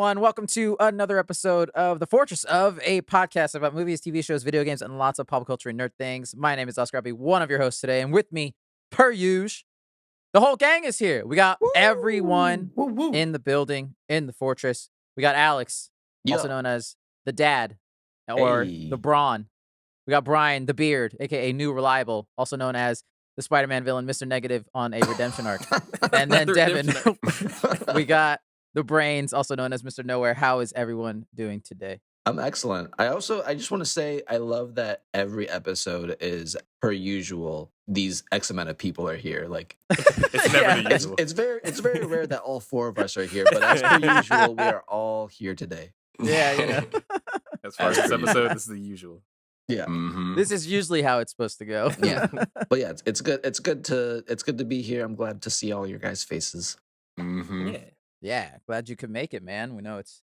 everyone. Welcome to another episode of the Fourtress, of a podcast about movies, TV shows, video games, and lots of pop culture and nerd things. My name is R.I.P, one of your hosts today, and with me, per usual, the whole gang is here. We got everyone in the building, in the Fourtress. We got Alex, also known as the Dad, or the Brawn. We got Brian, the Beard, aka New Reliable, also known as the Spider-Man villain, Mr. Negative, on a redemption arc. And then Devin, we got the Brains, also known as Mr. Nowhere. How is everyone doing today? I'm excellent. I just want to say I love that every episode is per usual. These X amount of people are here. Like it's never the usual. It's very rare that all four of us are here, but as per usual, we are all here today. Yeah. As far as this episode, this is the usual. Yeah. Mm-hmm. This is usually how it's supposed to go. Yeah. But yeah, it's good. It's good to be here. I'm glad to see all your guys' faces. Mm-hmm. Yeah. Glad you could make it, man. We know it's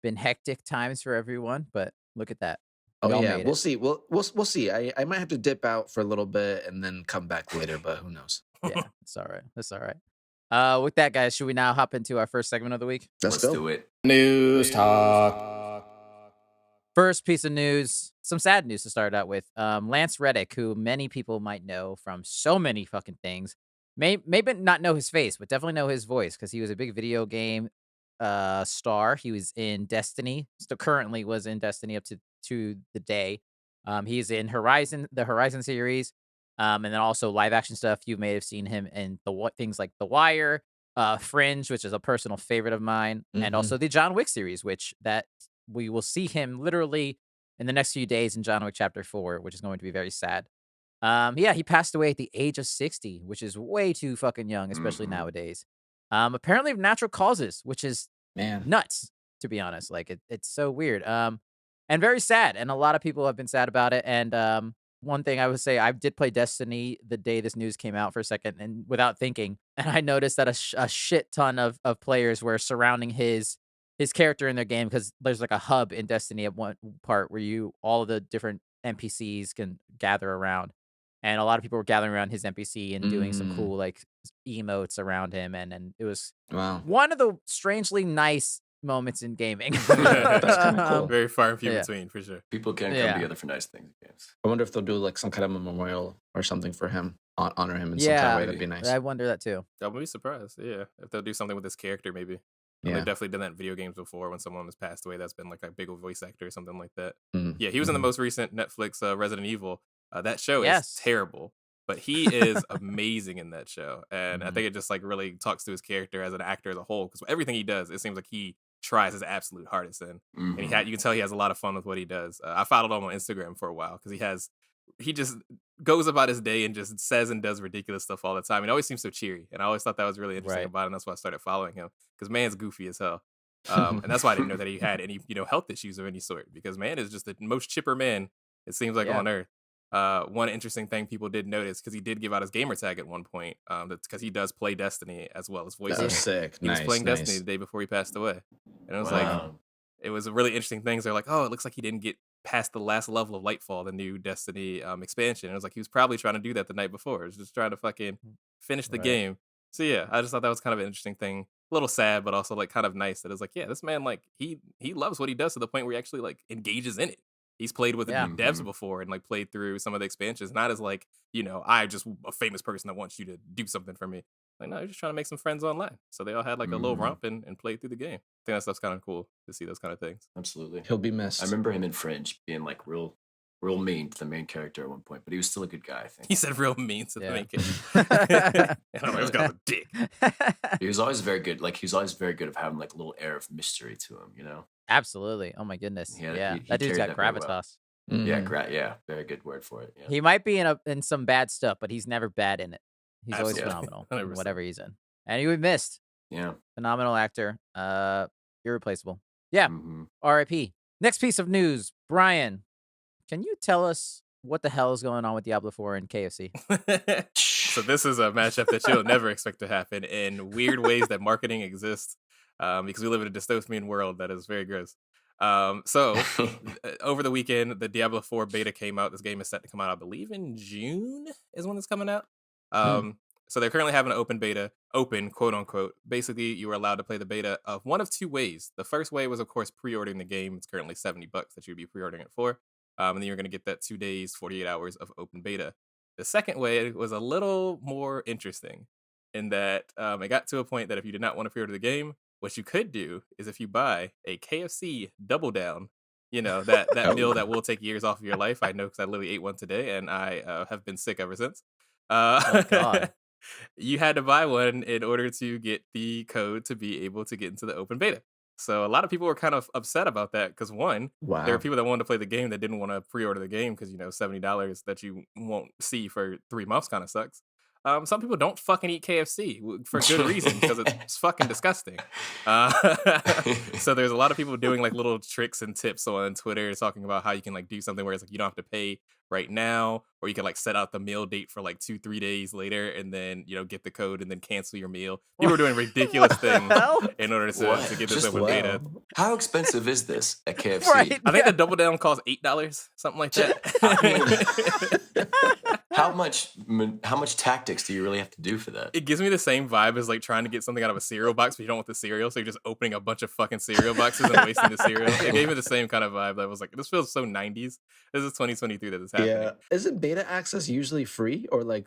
been hectic times for everyone, but look at that. We'll see. We'll see. I might have to dip out for a little bit and then come back later, but who knows? Yeah, it's all right. That's all right. With that, guys, should we now hop into our first segment of the week? Let's go. Do it. News talk. First piece of news, some sad news to start out with. Lance Reddick, who many people might know from so many fucking things, maybe not know his face, but definitely know his voice because he was a big video game star. He was in Destiny, still currently was in Destiny up to the day. He's in the Horizon series, and then also live action stuff. You may have seen him in things like The Wire, Fringe, which is a personal favorite of mine, and also the John Wick series, which that we will see him literally in the next few days in John Wick Chapter 4, which is going to be very sad. He passed away at the age of 60, which is way too fucking young, especially nowadays. Apparently of natural causes, which is nuts, to be honest. Like it's so weird. And very sad. And a lot of people have been sad about it. And one thing I would say, I did play Destiny the day this news came out for a second, and without thinking, and I noticed that a shit ton of players were surrounding his character in their game, because there's like a hub in Destiny at one part where all of the different NPCs can gather around. And a lot of people were gathering around his NPC and doing some cool like emotes around him, and it was one of the strangely nice moments in gaming. That's kind of cool. Very far and few between, for sure. People can come together for nice things in games. I wonder if they'll do like some kind of a memorial or something for him, honor him in some kind of way. That'd be nice. I wonder that too. I would be surprised, if they'll do something with this character, maybe. They've definitely done that in video games before when someone has passed away. That's been like a big voice actor or something like that. Yeah, he was in the most recent Netflix Resident Evil. That show is terrible, but he is amazing in that show. And I think it just like really talks to his character as an actor as a whole, because everything he does, it seems like he tries his absolute hardest in. And you can tell he has a lot of fun with what he does. I followed him on Instagram for a while because he just goes about his day and just says and does ridiculous stuff all the time. He always seems so cheery, and I always thought that was really interesting about him. That's why I started following him, because man's goofy as hell. And that's why I didn't know that he had any health issues of any sort, because man is just the most chipper man it seems like on earth. One interesting thing people did notice, because he did give out his gamer tag at one point, that's because he does play Destiny as well as voice. That's sick. He was playing Destiny the day before he passed away, and it was it was a really interesting thing. They're like, oh, it looks like he didn't get past the last level of Lightfall, the new Destiny expansion. And it was like he was probably trying to do that the night before. He was just trying to fucking finish the game. So yeah, I just thought that was kind of an interesting thing. A little sad, but also like kind of nice that it's like, this man, like he loves what he does to the point where he actually like engages in it. He's played with devs before and like played through some of the expansions, not as like, I'm just a famous person that wants you to do something for me. Like, no, you're just trying to make some friends online. So they all had like a little romp and played through the game. I think that stuff's kind of cool to see those kind of things. Absolutely. He'll be missed. I remember him in Fringe being like real mean to the main character at one point, but he was still a good guy, I think. He said real mean to the main character. And I was got a dick. He was always very good. Like, he was always very good at having like a little air of mystery to him, Absolutely. Oh my goodness. He that dude's got gravitas. Yeah, very good word for it. Yeah. He might be in some bad stuff, but he's never bad in it. He's always phenomenal in 100%. whatever he's in. And he would missed. Yeah. Phenomenal actor. Irreplaceable. Yeah. R.I.P. Next piece of news. Brian, can you tell us what the hell is going on with Diablo 4 and KFC? So this is a matchup that you'll never expect to happen in weird ways that marketing exists, because we live in a dystopian world that is very gross. So over the weekend, the Diablo 4 beta came out. This game is set to come out, I believe, in June is when it's coming out. So they're currently having an open beta, open, quote unquote. Basically, you were allowed to play the beta of one of two ways. The first way was, of course, pre-ordering the game. It's currently $70 that you'd be pre-ordering it for. And then you're going to get that 2 days, 48 hours of open beta. The second way was a little more interesting in that it got to a point that if you did not want to pre-order the game, what you could do is if you buy a KFC Double Down, that meal that will take years off of your life. I know because I literally ate one today and I have been sick ever since. Oh God. You had to buy one in order to get the code to be able to get into the open beta. So a lot of people were kind of upset about that because there were people that wanted to play the game that didn't want to pre-order the game because $70 that you won't see for 3 months kind of sucks. Some people don't fucking eat KFC for good reason because it's fucking disgusting. So there's a lot of people doing like little tricks and tips on Twitter talking about how you can like do something where it's like you don't have to pay right now, or you can like set out the meal date for like 2-3 days later and then get the code and then cancel your meal. People are doing ridiculous things in order to get this open beta. How expensive is this at KFC? Right, I think the Double Down costs $8, something like that. How much tactics do you really have to do for that? It gives me the same vibe as like trying to get something out of a cereal box, but you don't want the cereal, so you're just opening a bunch of fucking cereal boxes and wasting the cereal. It gave me the same kind of vibe. I was like, this feels so 90s. This is 2023 that this happening. Yeah, isn't beta access usually free or like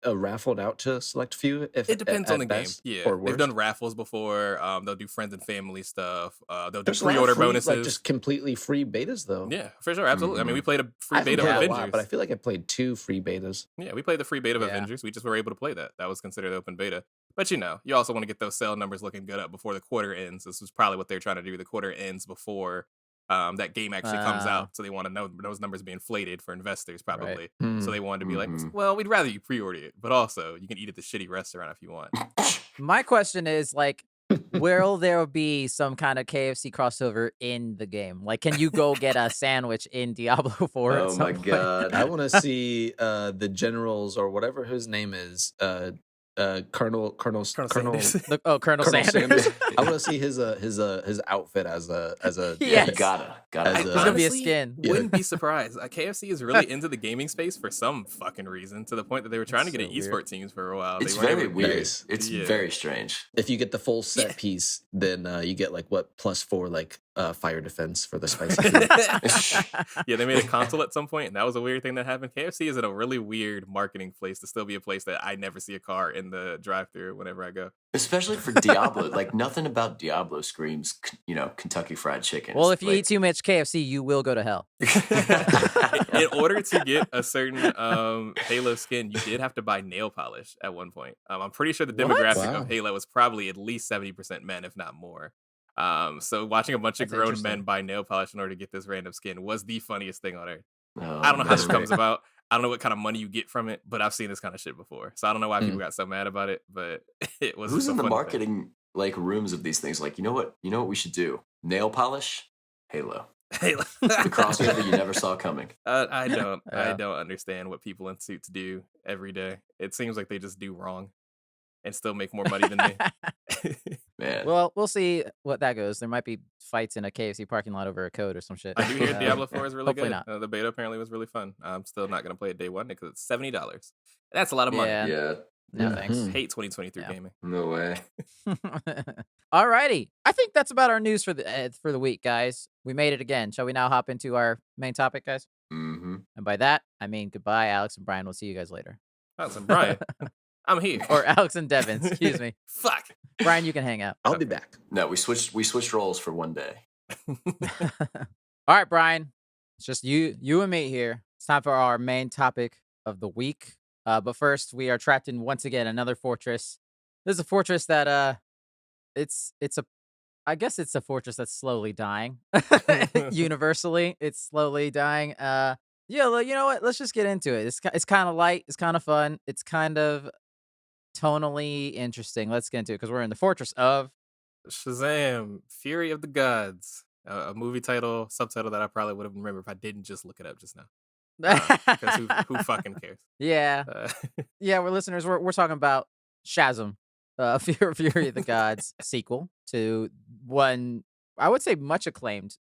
raffled out to a select few? It depends on the game. Yeah, or they've done raffles before. They'll do friends and family stuff. They'll do There's pre-order bonuses. Like just completely free betas though. Yeah, for sure, absolutely. I mean, we played a free I beta of haven't played a Avengers, lot, but I feel like I played 2 free betas. Yeah, we played the free beta of Avengers. We just were able to play that. That was considered open beta. But you also want to get those sale numbers looking good up before the quarter ends. This was probably what they're trying to do. The quarter ends before that game actually comes out. So they want to know those numbers be inflated for investors, probably. Right. So they wanted to be like, well, we'd rather you pre-order it, but also you can eat at the shitty restaurant if you want. My question is like, will there be some kind of KFC crossover in the game? Like, can you go get a sandwich in Diablo 4? Oh my god! I want to see the generals or whatever his name is. Colonel Sanders. I want to see his outfit as a Yes. Gotta. It's gonna be a skin. Wouldn't be surprised. KFC is really into the gaming space for some fucking reason, to the point that they were trying to get an esport teams for a while. It's very weird. It's very strange. If you get the full set piece, then you get like +4 like fire defense for the spicy food. Yeah, they made a console at some point, and that was a weird thing that happened. KFC is in a really weird marketing place to still be a place that I never see a car in the drive-thru whenever I go. Especially for Diablo, like nothing about Diablo screams, Kentucky Fried Chicken. Well, if you eat too much KFC, you will go to hell. In order to get a certain Halo skin, you did have to buy nail polish at one point. I'm pretty sure the demographic of Halo was probably at least 70% men, if not more. So watching a bunch of grown men buy nail polish in order to get this random skin was the funniest thing on earth. I don't know how this comes about. I don't know what kind of money you get from it, but I've seen this kind of shit before. So I don't know why people got so mad about it, but it was. Who's in the marketing like rooms of these things? Like, you know what we should do? Nail polish, Halo. The crossover you never saw coming. I don't understand what people in suits do every day. It seems like they just do wrong and still make more money than me. Man. Well, we'll see what that goes. There might be fights in a KFC parking lot over a code or some shit. I do hear Diablo 4 is really good. Not. The beta apparently was really fun. I'm still not going to play it day one because it's $70. That's a lot of money. Yeah. No thanks. Hate 2023 gaming. No way. Alrighty. I think that's about our news for the week, guys. We made it again. Shall we now hop into our main topic, guys? Mm-hmm. And by that, I mean goodbye, Alex and Brian. We'll see you guys later. Alex and Brian? I'm here. Or Alex and Devin, excuse me. Fuck. Brian, you can hang out. I'll be back. No, we switched roles for one day. All right, Brian. It's just you and me here. It's time for our main topic of the week. But first, we are trapped in once again another fortress. This is a fortress that I guess it's a fortress that's slowly dying. Universally, it's slowly dying. Yeah, you know what? Let's just get into it. It's kind of light. It's kind of fun. It's kind of tonally interesting. Let's get into it because we're in the fortress of Shazam, Fury of the Gods. A movie subtitle that I probably would have remembered if I didn't just look it up just now. Because who fucking cares? Yeah. Yeah, we're listeners. We're talking about Shazam, Fury of the Gods sequel to one, I would say, much acclaimed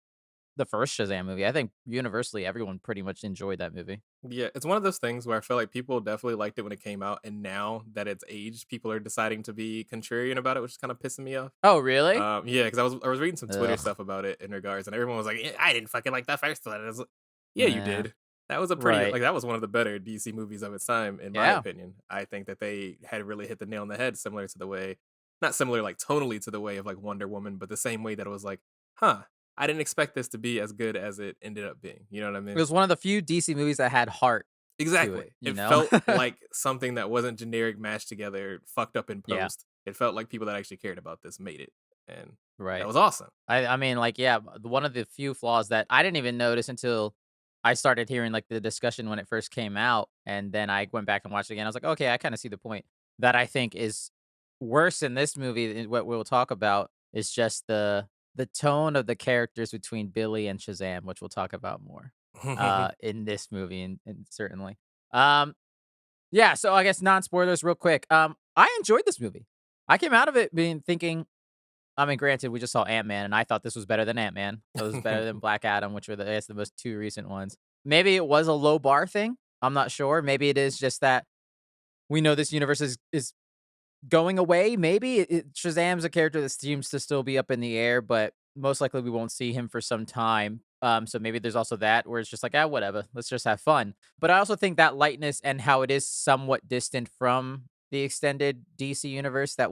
the first Shazam movie. I think universally everyone pretty much enjoyed that movie. Yeah, it's one of those things where I feel like people definitely liked it when it came out, and now that it's aged, people are deciding to be contrarian about it, which is kind of pissing me off. Oh, really? Yeah, because I was reading some Twitter Ugh. stuff about it in regards, and everyone was like, "I didn't fucking like that first one." And I was like, yeah, you Nah. did. That was a pretty Right. like that was one of the better DC movies of its time, in my Yeah. opinion. I think that they had really hit the nail on the head, similar to the way, not similar like tonally to the way of like Wonder Woman, but the same way that it was like, huh, I didn't expect this to be as good as it ended up being. You know what I It mean? was one of the few DC movies that had heart to it, Exactly. you It know? felt like something that wasn't generic, mashed together, fucked up in Yeah. post. It felt like people that actually cared about this made it, and that Right. was awesome. I mean, like, yeah, one of the few flaws that I didn't even notice until I started hearing, like, the discussion when it first came out, and then I went back and watched it again. I was like, "Okay, I kinda see the point." That I think is worse in this movie, what we'll talk about is just the tone of the characters between Billy and Shazam, which we'll talk about more, in this movie and certainly. Um, yeah, so I guess non-spoilers real quick. I enjoyed this movie. I came out of it thinking, I mean, granted, we just saw Ant-Man, and I thought this was better than Ant-Man. It was better than Black Adam, which were I guess, the most 2 recent ones. Maybe it was a low bar thing. I'm not sure. Maybe it is just that we know this universe is going away, maybe. Shazam's a character that seems to still be up in the air, but most likely we won't see him for some time. So maybe there's also that where it's just like, whatever, let's just have fun. But I also think that lightness and how it is somewhat distant from the extended DC universe that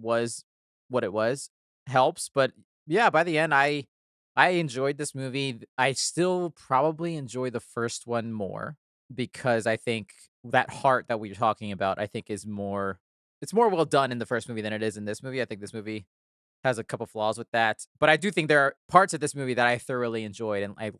was what it was helps. But yeah, by the end, I enjoyed this movie. I still probably enjoy the first one more because I think that heart that we were talking about, I think is more it's more well done in the first movie than it is in this movie. I think this movie has a couple flaws with that, but I do think there are parts of this movie that I thoroughly enjoyed, and I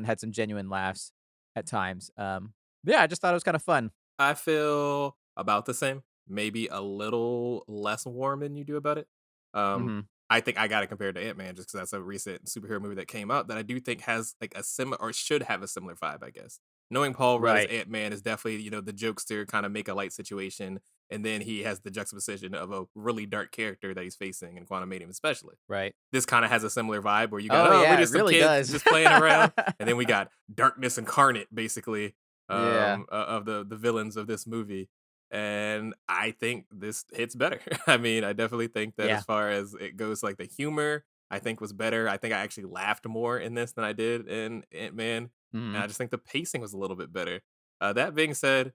had some genuine laughs at times. Yeah, I just thought it was kind of fun. I feel about the same, maybe a little less warm than you do about it. Um, Hmm. I think I got to compare it to Ant-Man just because that's a recent superhero movie that came out that I do think has like a similar or should have a similar vibe, I guess. Knowing Paul Rudd as Right, Ant-Man is definitely, the jokester kind of make a light situation. And then he has the juxtaposition of a really dark character that he's facing in Quantumanium, especially. right. This kind of has a similar vibe where you got, Oh oh, we're yeah, it just some really kids does. just playing around. And then we got darkness incarnate, basically, Yeah, of the villains of this movie. And I think this hits better. I mean, I definitely think that yeah. as far as it goes, like the humor, I think was better. I think I actually laughed more in this than I did in Ant-Man. And Hmm. I just think the pacing was a little bit better. That being said,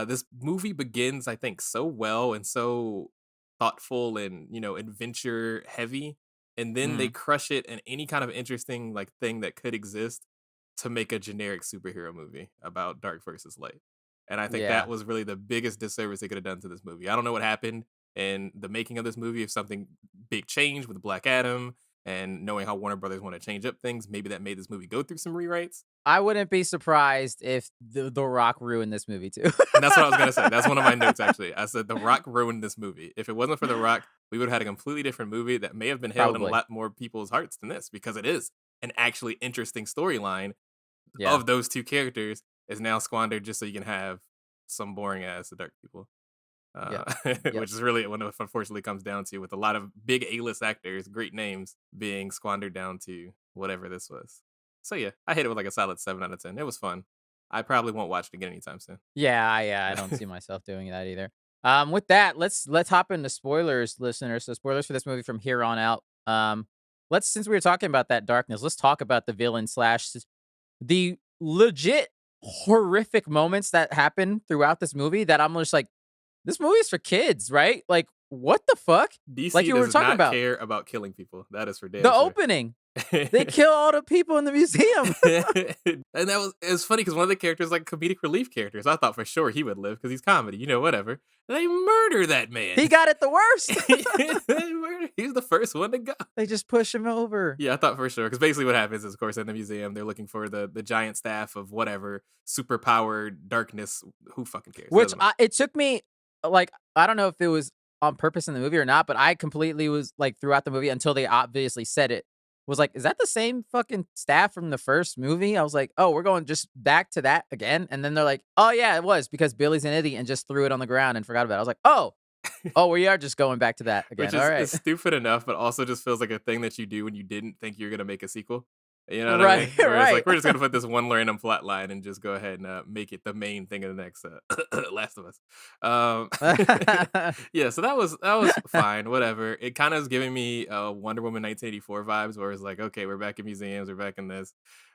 this movie begins, I think, so well and so thoughtful and adventure heavy, and then they Hmm. crush it in any kind of interesting like thing that could exist to make a generic superhero movie about dark versus light. And I think that Yeah. was really the biggest disservice they could have done to this movie. I don't know what happened in the making of this movie, if something big changed with Black Adam and knowing how Warner Brothers want to change up things, maybe that made this movie go through some rewrites. I wouldn't be surprised if the Rock ruined this movie too. And that's what I was gonna say. That's one of my notes actually. I said The Rock ruined this movie. If it wasn't for The Rock, we would have had a completely different movie that may have been held in a Probably. lot more people's hearts than this, because it is an actually interesting storyline Yeah. of those two characters is now squandered just so you can have some boring ass dark people. Yep. Uh, Yep. which is really what it unfortunately comes down to, with a lot of big A-list actors, great names, being squandered down to whatever this was. So yeah, I hit it with like a solid 7 out of 10. It was fun. I probably won't watch it again anytime soon. Yeah, I don't see myself doing that either. With that, let's hop into spoilers, listeners. So spoilers for this movie from here on out. Let's since we were talking about that darkness, let's talk about the villain slash the legit horrific moments that happen throughout this movie. That I'm just like, this movie is for kids, right? Like, what the fuck? Like DC you were does talking not about care about killing people. That is for damn the sure. opening. They kill all the people in the museum. And it's funny because one of the characters like comedic relief characters. I thought for sure he would live because he's comedy, whatever. They murder that man. He got it the worst. He's the first one to go. They just push him over. Yeah, I thought for sure, because basically what happens is, of course, in the museum they're looking for the giant staff of whatever superpowered darkness. Who fucking cares? It Which doesn't matter. it took me, like, I don't know if it was on purpose in the movie or not, but I completely was like throughout the movie until they obviously said it. Was like, is that the same fucking staff from the first movie? I was like, oh, we're going just back to that again. And then they're like, oh yeah, it was because Billy's an idiot and just threw it on the ground and forgot about it. I was like, oh, we are just going back to that again. Which All is right. stupid enough, but also just feels like a thing that you do when you didn't think you're gonna make a sequel. You know what I Right, mean? Where it's right. like, we're just gonna put this one random plot line and just go ahead and make it the main thing of the next Last of Us. Um, yeah, so that was fine. Whatever. It kind of is giving me Wonder Woman 1984 vibes, where it's like, okay, we're back in museums, we're back in this.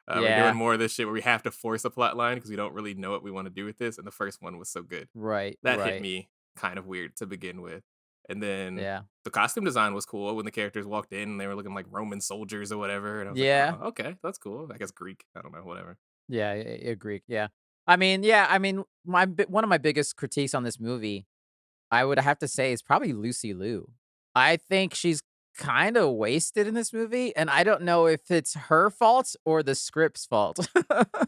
We're doing Yeah. more of this shit where we have to force a plot line because we don't really know what we want to do with this. And the first one was so good. Right, That hit right. me kind of weird to begin with. And then Yeah. the costume design was cool when the characters walked in and they were looking like Roman soldiers or whatever. And I was like, Yeah. oh, okay, that's cool. I guess Greek. I don't know, whatever. Yeah, Greek, yeah. I mean, one of my biggest critiques on this movie, I would have to say, is probably Lucy Liu. I think she's kinda wasted in this movie, and I don't know if it's her fault or the script's fault.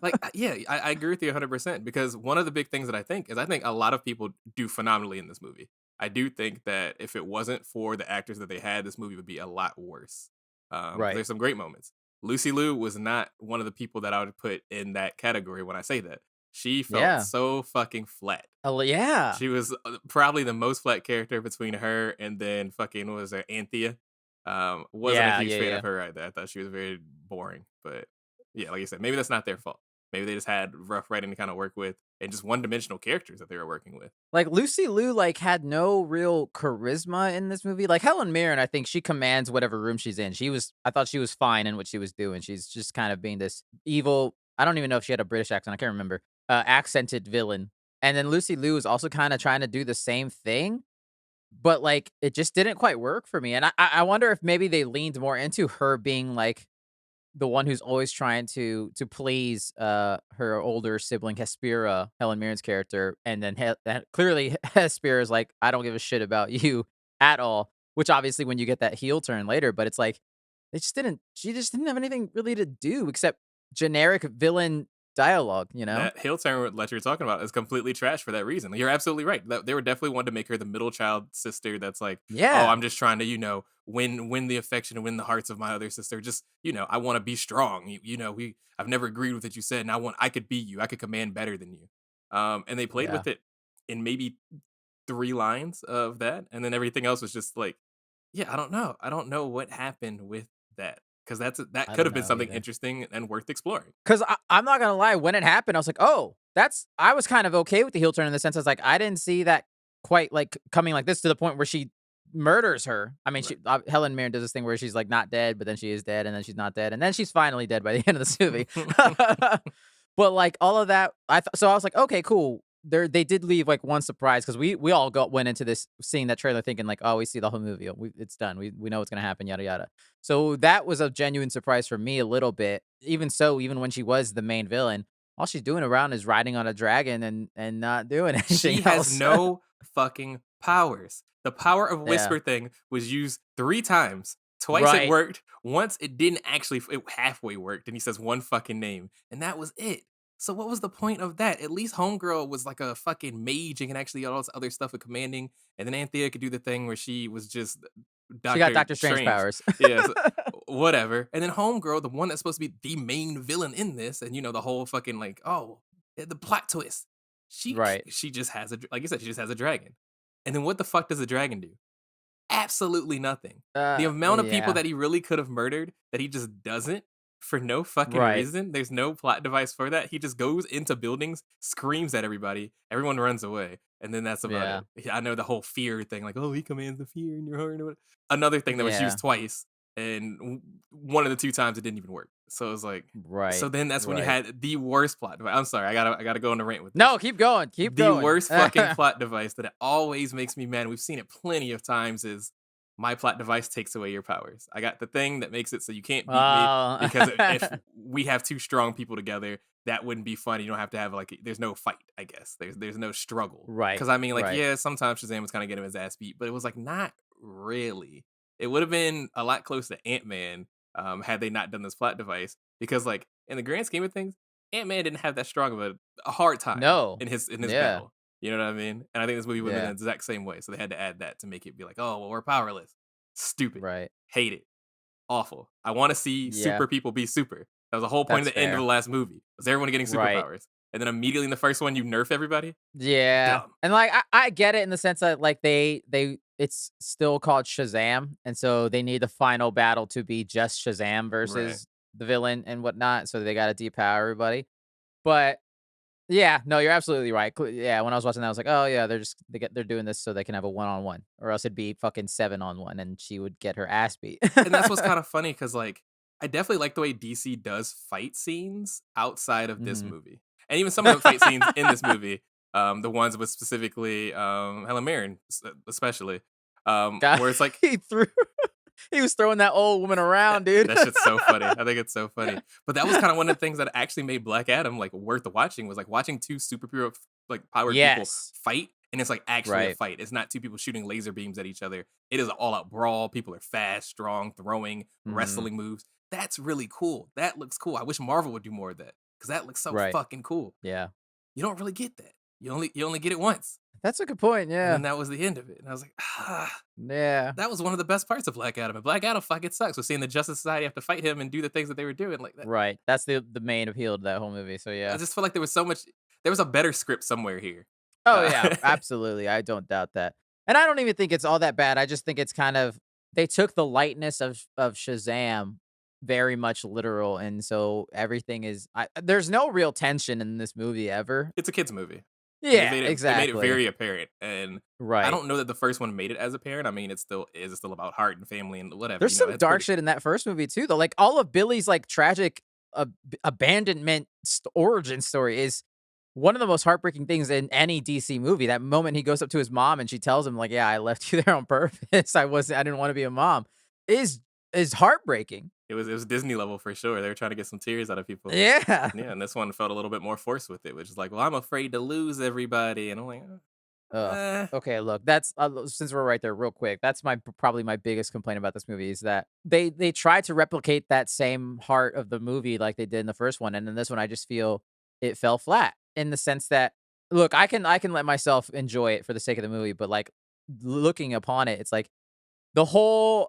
Like, yeah, I agree with you 100% because one of the big things that I think a lot of people do phenomenally in this movie. I do think that if it wasn't for the actors that they had, this movie would be a lot worse. 'Cause Right. there's some great moments. Lucy Liu was not one of the people that I would put in that category when I say that. She felt Yeah. so fucking flat. Yeah. She was probably the most flat character between her and then fucking, what was her, Anthea. Wasn't a Yeah, huge yeah, fan yeah. of her either. I thought she was very boring. But yeah, like I said, maybe that's not their fault. Maybe they just had rough writing to kind of work with and just one-dimensional characters that they were working with. Like, Lucy Liu, like, had no real charisma in this movie. Like, Helen Mirren, I think she commands whatever room she's in. I thought she was fine in what she was doing. She's just kind of being this evil, I don't even know if she had a British accent, I can't remember, accented villain. And then Lucy Liu is also kinda trying to do the same thing, but, like, it just didn't quite work for me. And I wonder if maybe they leaned more into her being, like, the one who's always trying to please, her older sibling Hespera, Helen Mirren's character, and then clearly Hespera is like, "I don't give a shit about you at all," which obviously when you get that heel turn later, but it's like, she just didn't have anything really to do except generic villain dialogue, you know? That heel turn that you're talking about is completely trash for that reason. You're absolutely right. They were definitely wanting to make her the middle child sister that's like, oh, Yeah. I'm just trying to, win the affection and win the hearts of my other sister. Just, I want to be strong. I've never agreed with what you said, and I could be you. I could command better than you. And they played Yeah. with it in maybe 3 lines of that, and then everything else was just like, yeah, I don't know. I don't know what happened with that because that I could don't have been know something either. interesting and worth exploring. 'Cause I'm not gonna lie, when it happened, I was like, "Oh, I was kind of okay with the heel turn in the sense I was like, I didn't see that quite, like, coming like this to the point where she murders her. I mean, Right. Helen Mirren does this thing where she's, like, not dead, but then she is dead, and then she's not dead, and then she's finally dead by the end of this movie. But, like, all of that, so I was like, "Okay, cool." They did leave, like, one surprise because we all went into this seeing that trailer thinking like, "Oh, we see the whole movie. It's done. We know what's gonna happen, yada, yada." So that was a genuine surprise for me a little bit. Even so, even when she was the main villain, all she's doing around is riding on a dragon and not doing anything She has else. no fucking powers. The power of Yeah. whisper thing was used 3 times. Twice it Right. worked. Once it didn't actually it halfway worked, and he says one fucking name, and that was it. So what was the point of that? At least Homegirl was like a fucking mage and can actually do all this other stuff with commanding, and then Anthea could do the thing where she was just She got Doctor Doctor Strange Strange. powers. Yeah, so whatever. And then Homegirl, the one that's supposed to be the main villain in this, and the whole fucking like, oh, the plot twist. She Right. she just has like you said, she just has a dragon. And then what the fuck does the dragon do? Absolutely nothing. The amount of people Yeah. that he really could have murdered that he just doesn't for no fucking Right. reason. There's no plot device for that. He just goes into buildings, screams at everybody, everyone runs away, and then that's about Yeah. it. Yeah, I know the whole fear thing, like, oh, he commands the fear in your heart. Another thing that was Yeah. used twice, and one of the 2 times it didn't even work. So it was like, so Right. then that's when you Right. had the worst plot device. I'm sorry, I gotta go on a rant with this. No, keep going. Keep The going. worst fucking plot device that always makes me mad, we've seen it plenty of times, is my plot device takes away your powers. I got the thing that makes it so you can't beat me Oh. because if we have 2 strong people together, that wouldn't be fun. You don't have to have like there's no fight, I guess. There's no struggle. Right. Because I mean, like, Right. yeah, sometimes Shazam was kind of getting his ass beat, but it was like not really. It would have been a lot closer to Ant-Man had they not done this plot device. Because like in the grand scheme of things, Ant-Man didn't have that strong of a hard time No. in his Yeah. battle. You know what I mean? And I think this movie would have been Yeah. the exact same way. So they had to add that to make it be like, oh, well, we're powerless. Stupid. Right. Hate it. Awful. I want to see Yeah. super people be super. That was the whole point That's of the end of the fair. last movie. Was everyone getting Right. superpowers? And then immediately in the first one, you nerf everybody? Yeah. Dumb. And, like, I get it in the sense that, like, it's still called Shazam, and so they need the final battle to be just Shazam Right. versus the villain and whatnot, so they got to depower everybody. But yeah, no, you're absolutely right. Yeah, when I was watching that, I was like, oh yeah, they're doing this so they can have a 1-on-1, or else it'd be fucking 7-on-1, and she would get her ass beat. And that's what's kind of funny because like I definitely like the way DC does fight scenes outside of this movie, and even some of the fight scenes in this movie, the ones with specifically Helen Mirren, especially, God, where it's like he was throwing that old woman around, dude. That shit's so funny. I think it's so funny. But that was kind of one of the things that actually made Black Adam like worth watching, was like watching two superhero like powered people fight, and it's like actually a fight. It's not two people shooting laser beams at each other. It is an all-out brawl. People are fast, strong, throwing, wrestling moves. That's really cool. That looks cool. I wish Marvel would do more of that, because that looks so fucking cool. Yeah. You don't really get that. You only get it once. That's a good point, yeah. And that was the end of it. And I was like, yeah. That was one of the best parts of Black Adam. And Black Adam fucking sucks. So seeing the Justice Society have to fight him and do the things that they were doing like that. Right. That's the main appeal to that whole movie. So yeah. I just feel like there was a better script somewhere here. Oh yeah, absolutely. I don't doubt that. And I don't even think it's all that bad. I just think it's kind of, they took the lightness of Shazam very much literal, and so everything is there's no real tension in this movie ever. It's a kids movie. Yeah, They exactly. made it very apparent, and I don't know that the first one made it as apparent. I mean, it's still about heart and family and whatever. There's some dark shit in that first movie too, though. Like all of Billy's like tragic abandonment origin story is one of the most heartbreaking things in any DC movie. That moment he goes up to his mom and she tells him like, "Yeah, I left you there on purpose. I didn't want to be a mom." Is heartbreaking. It was Disney level for sure. They were trying to get some tears out of people. Yeah. Yeah, and this one felt a little bit more forced with it, which is like, well, I'm afraid to lose everybody. And I'm like, okay, look, that's since we're right there real quick, that's probably my biggest complaint about this movie, is that they tried to replicate that same heart of the movie like they did in the first one. And in this one, I just feel it fell flat, in the sense that, look, I can let myself enjoy it for the sake of the movie, but like looking upon it, it's like the whole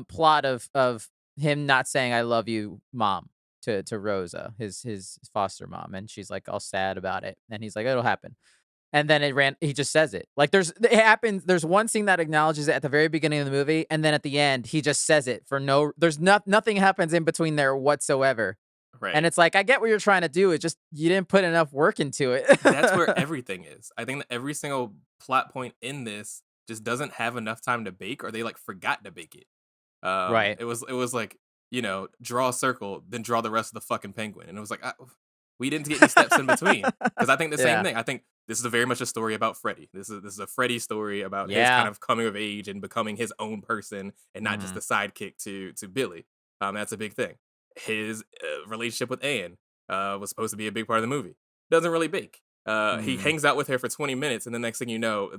plot of him not saying "I love you, mom" to Rosa, his foster mom, and she's like all sad about it, and he's like, "It'll happen," and then he just says it. Like it happens. There's one scene that acknowledges it at the very beginning of the movie, and then at the end he just says it for nothing happens in between there whatsoever. Right. And it's like, I get what you're trying to do. It's just you didn't put enough work into it. That's where everything is. I think that every single plot point in this just doesn't have enough time to bake, or they like forgot to bake it. Right. It was like, draw a circle, then draw the rest of the fucking penguin, and it was like, we didn't get any steps in between. Because I think the same thing. I think this is very much a story about Freddy. This is a Freddy story about his kind of coming of age and becoming his own person, and not just the sidekick to Billy. That's a big thing. His relationship with Anne was supposed to be a big part of the movie. Doesn't really bake. He hangs out with her for 20 minutes, and the next thing you know,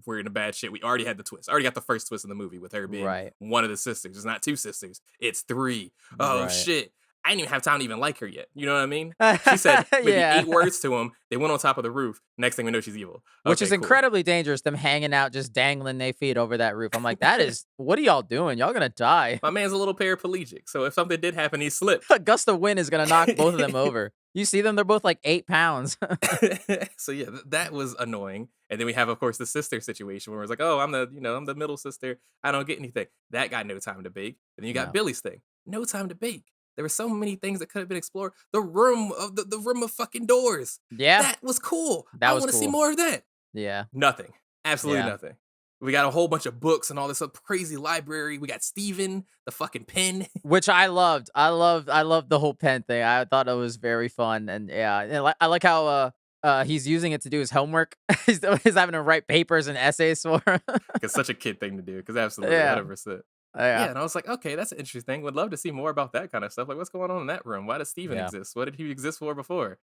we're in a bad shit. We already had the twist. Already got the first twist in the movie with her being one of the sisters. It's not two sisters. It's three. Oh, shit. I didn't even have time to even like her yet. You know what I mean? She said maybe 8 words to him. They went on top of the roof. Next thing we know, she's evil. Which is incredibly dangerous, them hanging out, just dangling their feet over that roof. I'm like, what are y'all doing? Y'all gonna die. My man's a little paraplegic, so if something did happen, he slipped. A gust of wind is gonna knock both of them over. You see them, they're both like 8 pounds. So yeah, that was annoying. And then we have, of course, the sister situation where it's like, oh, I'm the middle sister. I don't get anything. That got no time to bake. And then you got Billy's thing. No time to bake. There were so many things that could have been explored. The room of fucking doors. Yeah. That was cool. I want to see more of that. Yeah. Nothing. Absolutely nothing. We got a whole bunch of books and all this crazy library. We got Steven, the fucking pen. Which I loved. I loved the whole pen thing. I thought it was very fun. And yeah, I like how he's using it to do his homework. he's having to write papers and essays for him. It's such a kid thing to do, because absolutely 100%. Yeah, and I was like, okay, that's an interesting thing. Would love to see more about that kind of stuff. Like, what's going on in that room? Why does Steven exist? What did he exist for before?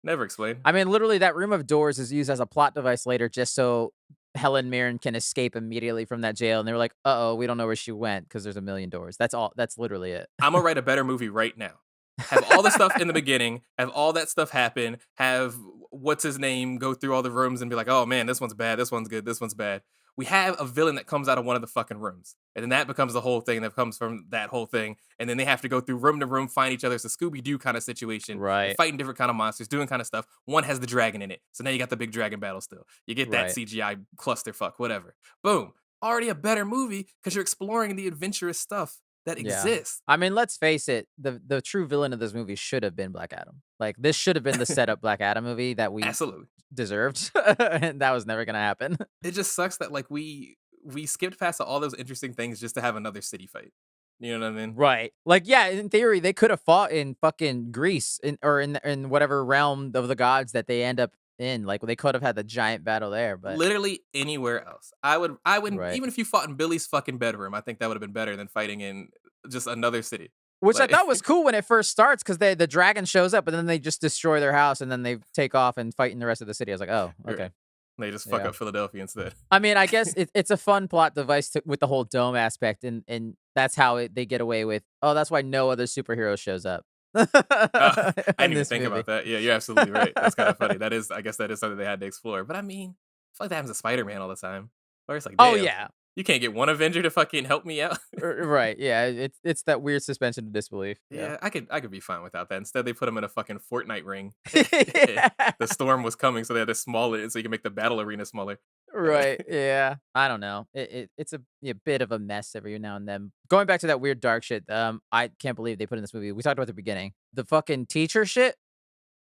Never explained. I mean, literally, that room of doors is used as a plot device later, just so Helen Mirren can escape immediately from that jail. And they were like, uh-oh, we don't know where she went because there's a million doors. That's all. That's literally it. I'm going to write a better movie right now. Have all the stuff in the beginning, have all that stuff happen, have what's his name go through all the rooms and be like, oh man, this one's bad, this one's good, this one's bad. We have a villain that comes out of one of the fucking rooms. And then that becomes the whole thing that comes from that whole thing. And then they have to go through room to room, find each other. It's a Scooby-Doo kind of situation. Right. They're fighting different kind of monsters, doing kind of stuff. One has the dragon in it. So now you got the big dragon battle still. You get that CGI clusterfuck, whatever. Boom. Already a better movie because you're exploring the adventurous stuff that exist. I mean, let's face it, the true villain of this movie should have been Black Adam. Like, this should have been the setup Black Adam movie that we Absolutely deserved, and that was never gonna happen. It just sucks that like we skipped past all those interesting things just to have another city fight. You know what I mean? Right. Like, yeah, in theory, they could have fought in fucking Greece or in whatever realm of the gods that they end up in. Like, they could have had the giant battle there, but literally anywhere else. I would right. even if you fought in Billy's fucking bedroom, I think that would have been better than fighting in just another city. Which Like, I thought was cool when it first starts because the dragon shows up and then they just destroy their house and then they take off and fight in the rest of the city. I was like, oh, okay. They just fuck up Philadelphia instead. I mean, I guess it's a fun plot device with the whole dome aspect, and that's how they get away with. Oh, that's why no other superhero shows up. I didn't even think about that. Yeah, you're absolutely right. That's kind of funny. I guess that is something they had to explore. But I mean, I feel like that happens to Spider-Man all the time. Or it's like, damn, oh yeah, you can't get one Avenger to fucking help me out. Right? Yeah, it's that weird suspension of disbelief. Yeah, I could be fine without that. Instead, they put him in a fucking Fortnite ring. The storm was coming, so they had to small it so you can make the battle arena smaller. Right. Yeah. I don't know. It's a bit of a mess every now and then. Going back to that weird dark shit. I can't believe they put in this movie. We talked about at the beginning. The fucking teacher shit,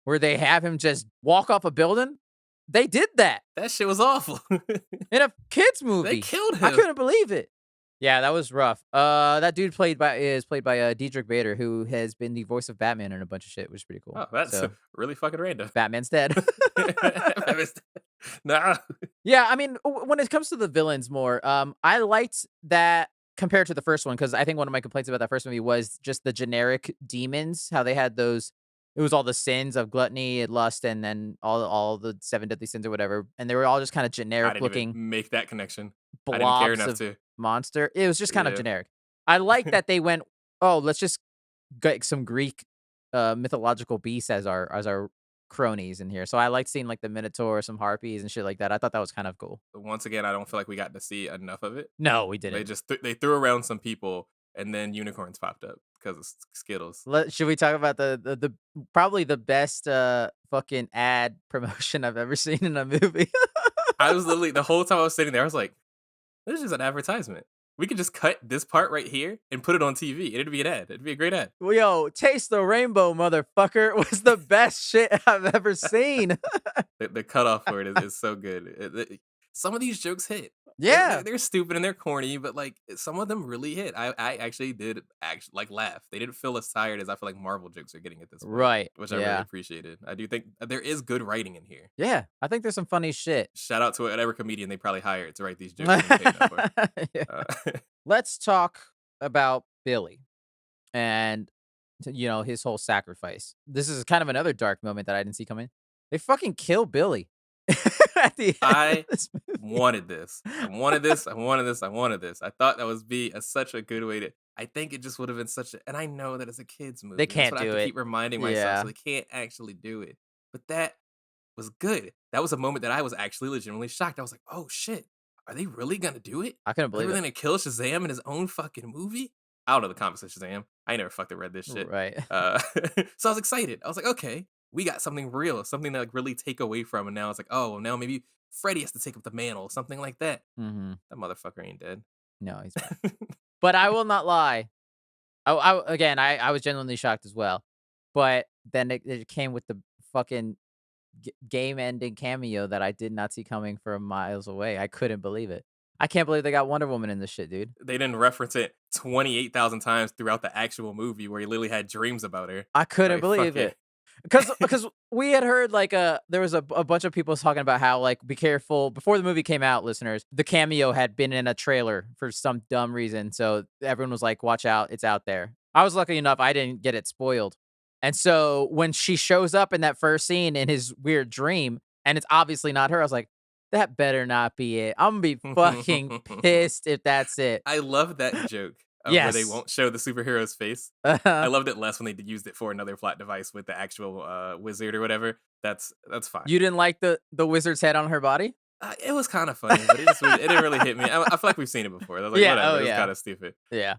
where they have him just walk off a building. They did that. That shit was awful. In a kids movie. They killed him. I couldn't believe it. Yeah, that was rough. That dude is played by Diedrich Bader, who has been the voice of Batman in a bunch of shit, which is pretty cool. Oh, that's really fucking random. Batman's dead. Nah. Yeah, I mean, when it comes to the villains more, I liked that compared to the first one, because I think one of my complaints about that first movie was just the generic demons, how they had those. It was all the sins of gluttony and lust, and then all the 7 deadly sins or whatever, and they were all just kind of generic looking. Make that connection. Blobs I didn't care enough of to. monster. It was just kind of generic. I like that they went, oh, let's just get some Greek mythological beasts as our cronies in here. So I liked seeing like the Minotaur, some harpies and shit like that. I thought that was kind of cool. Once again, I don't feel like we got to see enough of it. No, we didn't. They just they threw around some people, and then unicorns popped up because of Skittles. Should we talk about the probably the best fucking ad promotion I've ever seen in a movie? I was literally, the whole time I was sitting there, I was like, this is just an advertisement. We could just cut this part right here and put it on TV. It'd be an ad. It'd be a great ad. Well, yo, Taste the Rainbow, motherfucker, was the best shit I've ever seen. The cutoff for it is so good. Some of these jokes hit. Yeah. They're stupid and they're corny, but like some of them really hit. I actually did like laugh. They didn't feel as tired as I feel like Marvel jokes are getting at this point. Right. Which I really appreciated. I do think there is good writing in here. Yeah. I think there's some funny shit. Shout out to whatever comedian they probably hired to write these jokes. Let's talk about Billy and, you know, his whole sacrifice. This is kind of another dark moment that I didn't see coming. They fucking kill Billy. At the end I wanted this. I wanted this. I wanted this. I wanted this. I thought that was such a good way to. I think it just would have been such a. And I know that it's a kids movie. They can't That's what do I have it. to keep reminding myself, so they can't actually do it. But that was good. That was a moment that I was actually legitimately shocked. I was like, "Oh shit, are they really gonna do it? I couldn't believe They're it. gonna kill Shazam in his own fucking movie." I don't know the comics of Shazam. I ain't never fucking read this shit. Right. So I was excited. I was like, okay, we got something real, something to like really take away from. And now it's like, oh, well, now maybe Freddy has to take up the mantle, something like that. Mm-hmm. That motherfucker ain't dead. No, he's not. But I will not lie. I was genuinely shocked as well. But then it came with the fucking game-ending cameo that I did not see coming from miles away. I couldn't believe it. I can't believe they got Wonder Woman in this shit, dude. They didn't reference it 28,000 times throughout the actual movie where he literally had dreams about her. I couldn't believe it. Because we had heard like there was a bunch of people talking about how like be careful before the movie came out, listeners. The cameo had been in a trailer for some dumb reason, so everyone was like, "Watch out, it's out there." I was lucky enough I didn't get it spoiled, and so when she shows up in that first scene in his weird dream, and it's obviously not her, I was like, that better not be it. I'm gonna be fucking pissed if that's it. I love that joke. Where they won't show the superhero's face. I loved it less when they used it for another plot device with the actual wizard or whatever. That's fine. You didn't like the wizard's head on her body? It was kind of funny, but it didn't really hit me. I feel like we've seen it before. I was like, Yeah. whatever. Oh, It was yeah. kind of stupid. Yeah.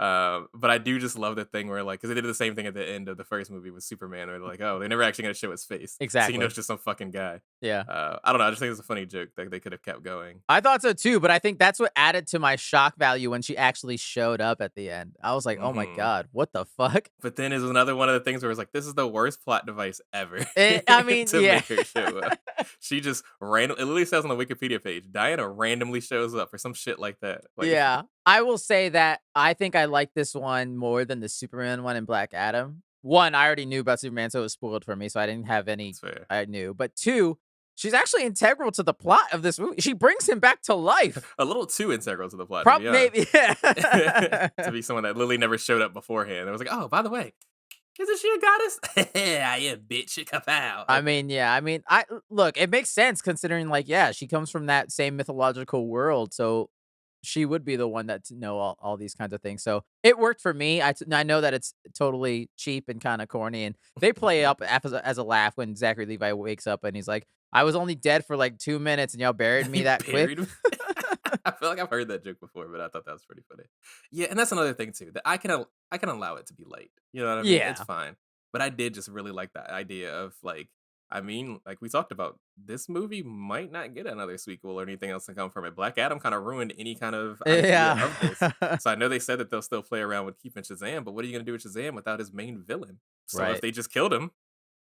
But I do just love the thing where like, because they did the same thing at the end of the first movie with Superman, where they're like, oh, they're never actually gonna show his face, so Exactly. it's just some fucking guy. Yeah. I don't know. I just think it's a funny joke that they could have kept going. I thought so too, but I think that's what added to my shock value when she actually showed up at the end. I was like, oh my God, what the fuck? But then it was another one of the things where it's like, this is the worst plot device ever. I mean, to yeah. make her show up. She just it literally says on the Wikipedia page, Diana randomly shows up for some shit like that. Like, yeah. I will say that I think I like this one more than the Superman one and Black Adam. One, I already knew about Superman, so it was spoiled for me, so I didn't have any. I knew. But two, she's actually integral to the plot of this movie. She brings him back to life. A little too integral to the plot. Maybe, yeah. To be someone that literally never showed up beforehand. I was like, oh, by the way, isn't she a goddess? I am, bitch. Kapow. I mean, yeah. I mean, look, it makes sense considering, like, yeah, she comes from that same mythological world, so she would be the one that to know all these kinds of things. So it worked for me. I know that it's totally cheap and kind of corny, and they play up as a laugh when Zachary Levi wakes up and he's like, "I was only dead for like 2 minutes, and y'all buried me that quick." I feel like I've heard that joke before, but I thought that was pretty funny. Yeah, and that's another thing too, that I can allow it to be light. You know what I mean? Yeah. It's fine. But I did just really like the idea of like, I mean, like we talked about, this movie might not get another sequel or anything else to come from it. Black Adam kind of ruined any kind of idea of this. So I know they said that they'll still play around with keeping Shazam, but what are you going to do with Shazam without his main villain? So if they just killed him,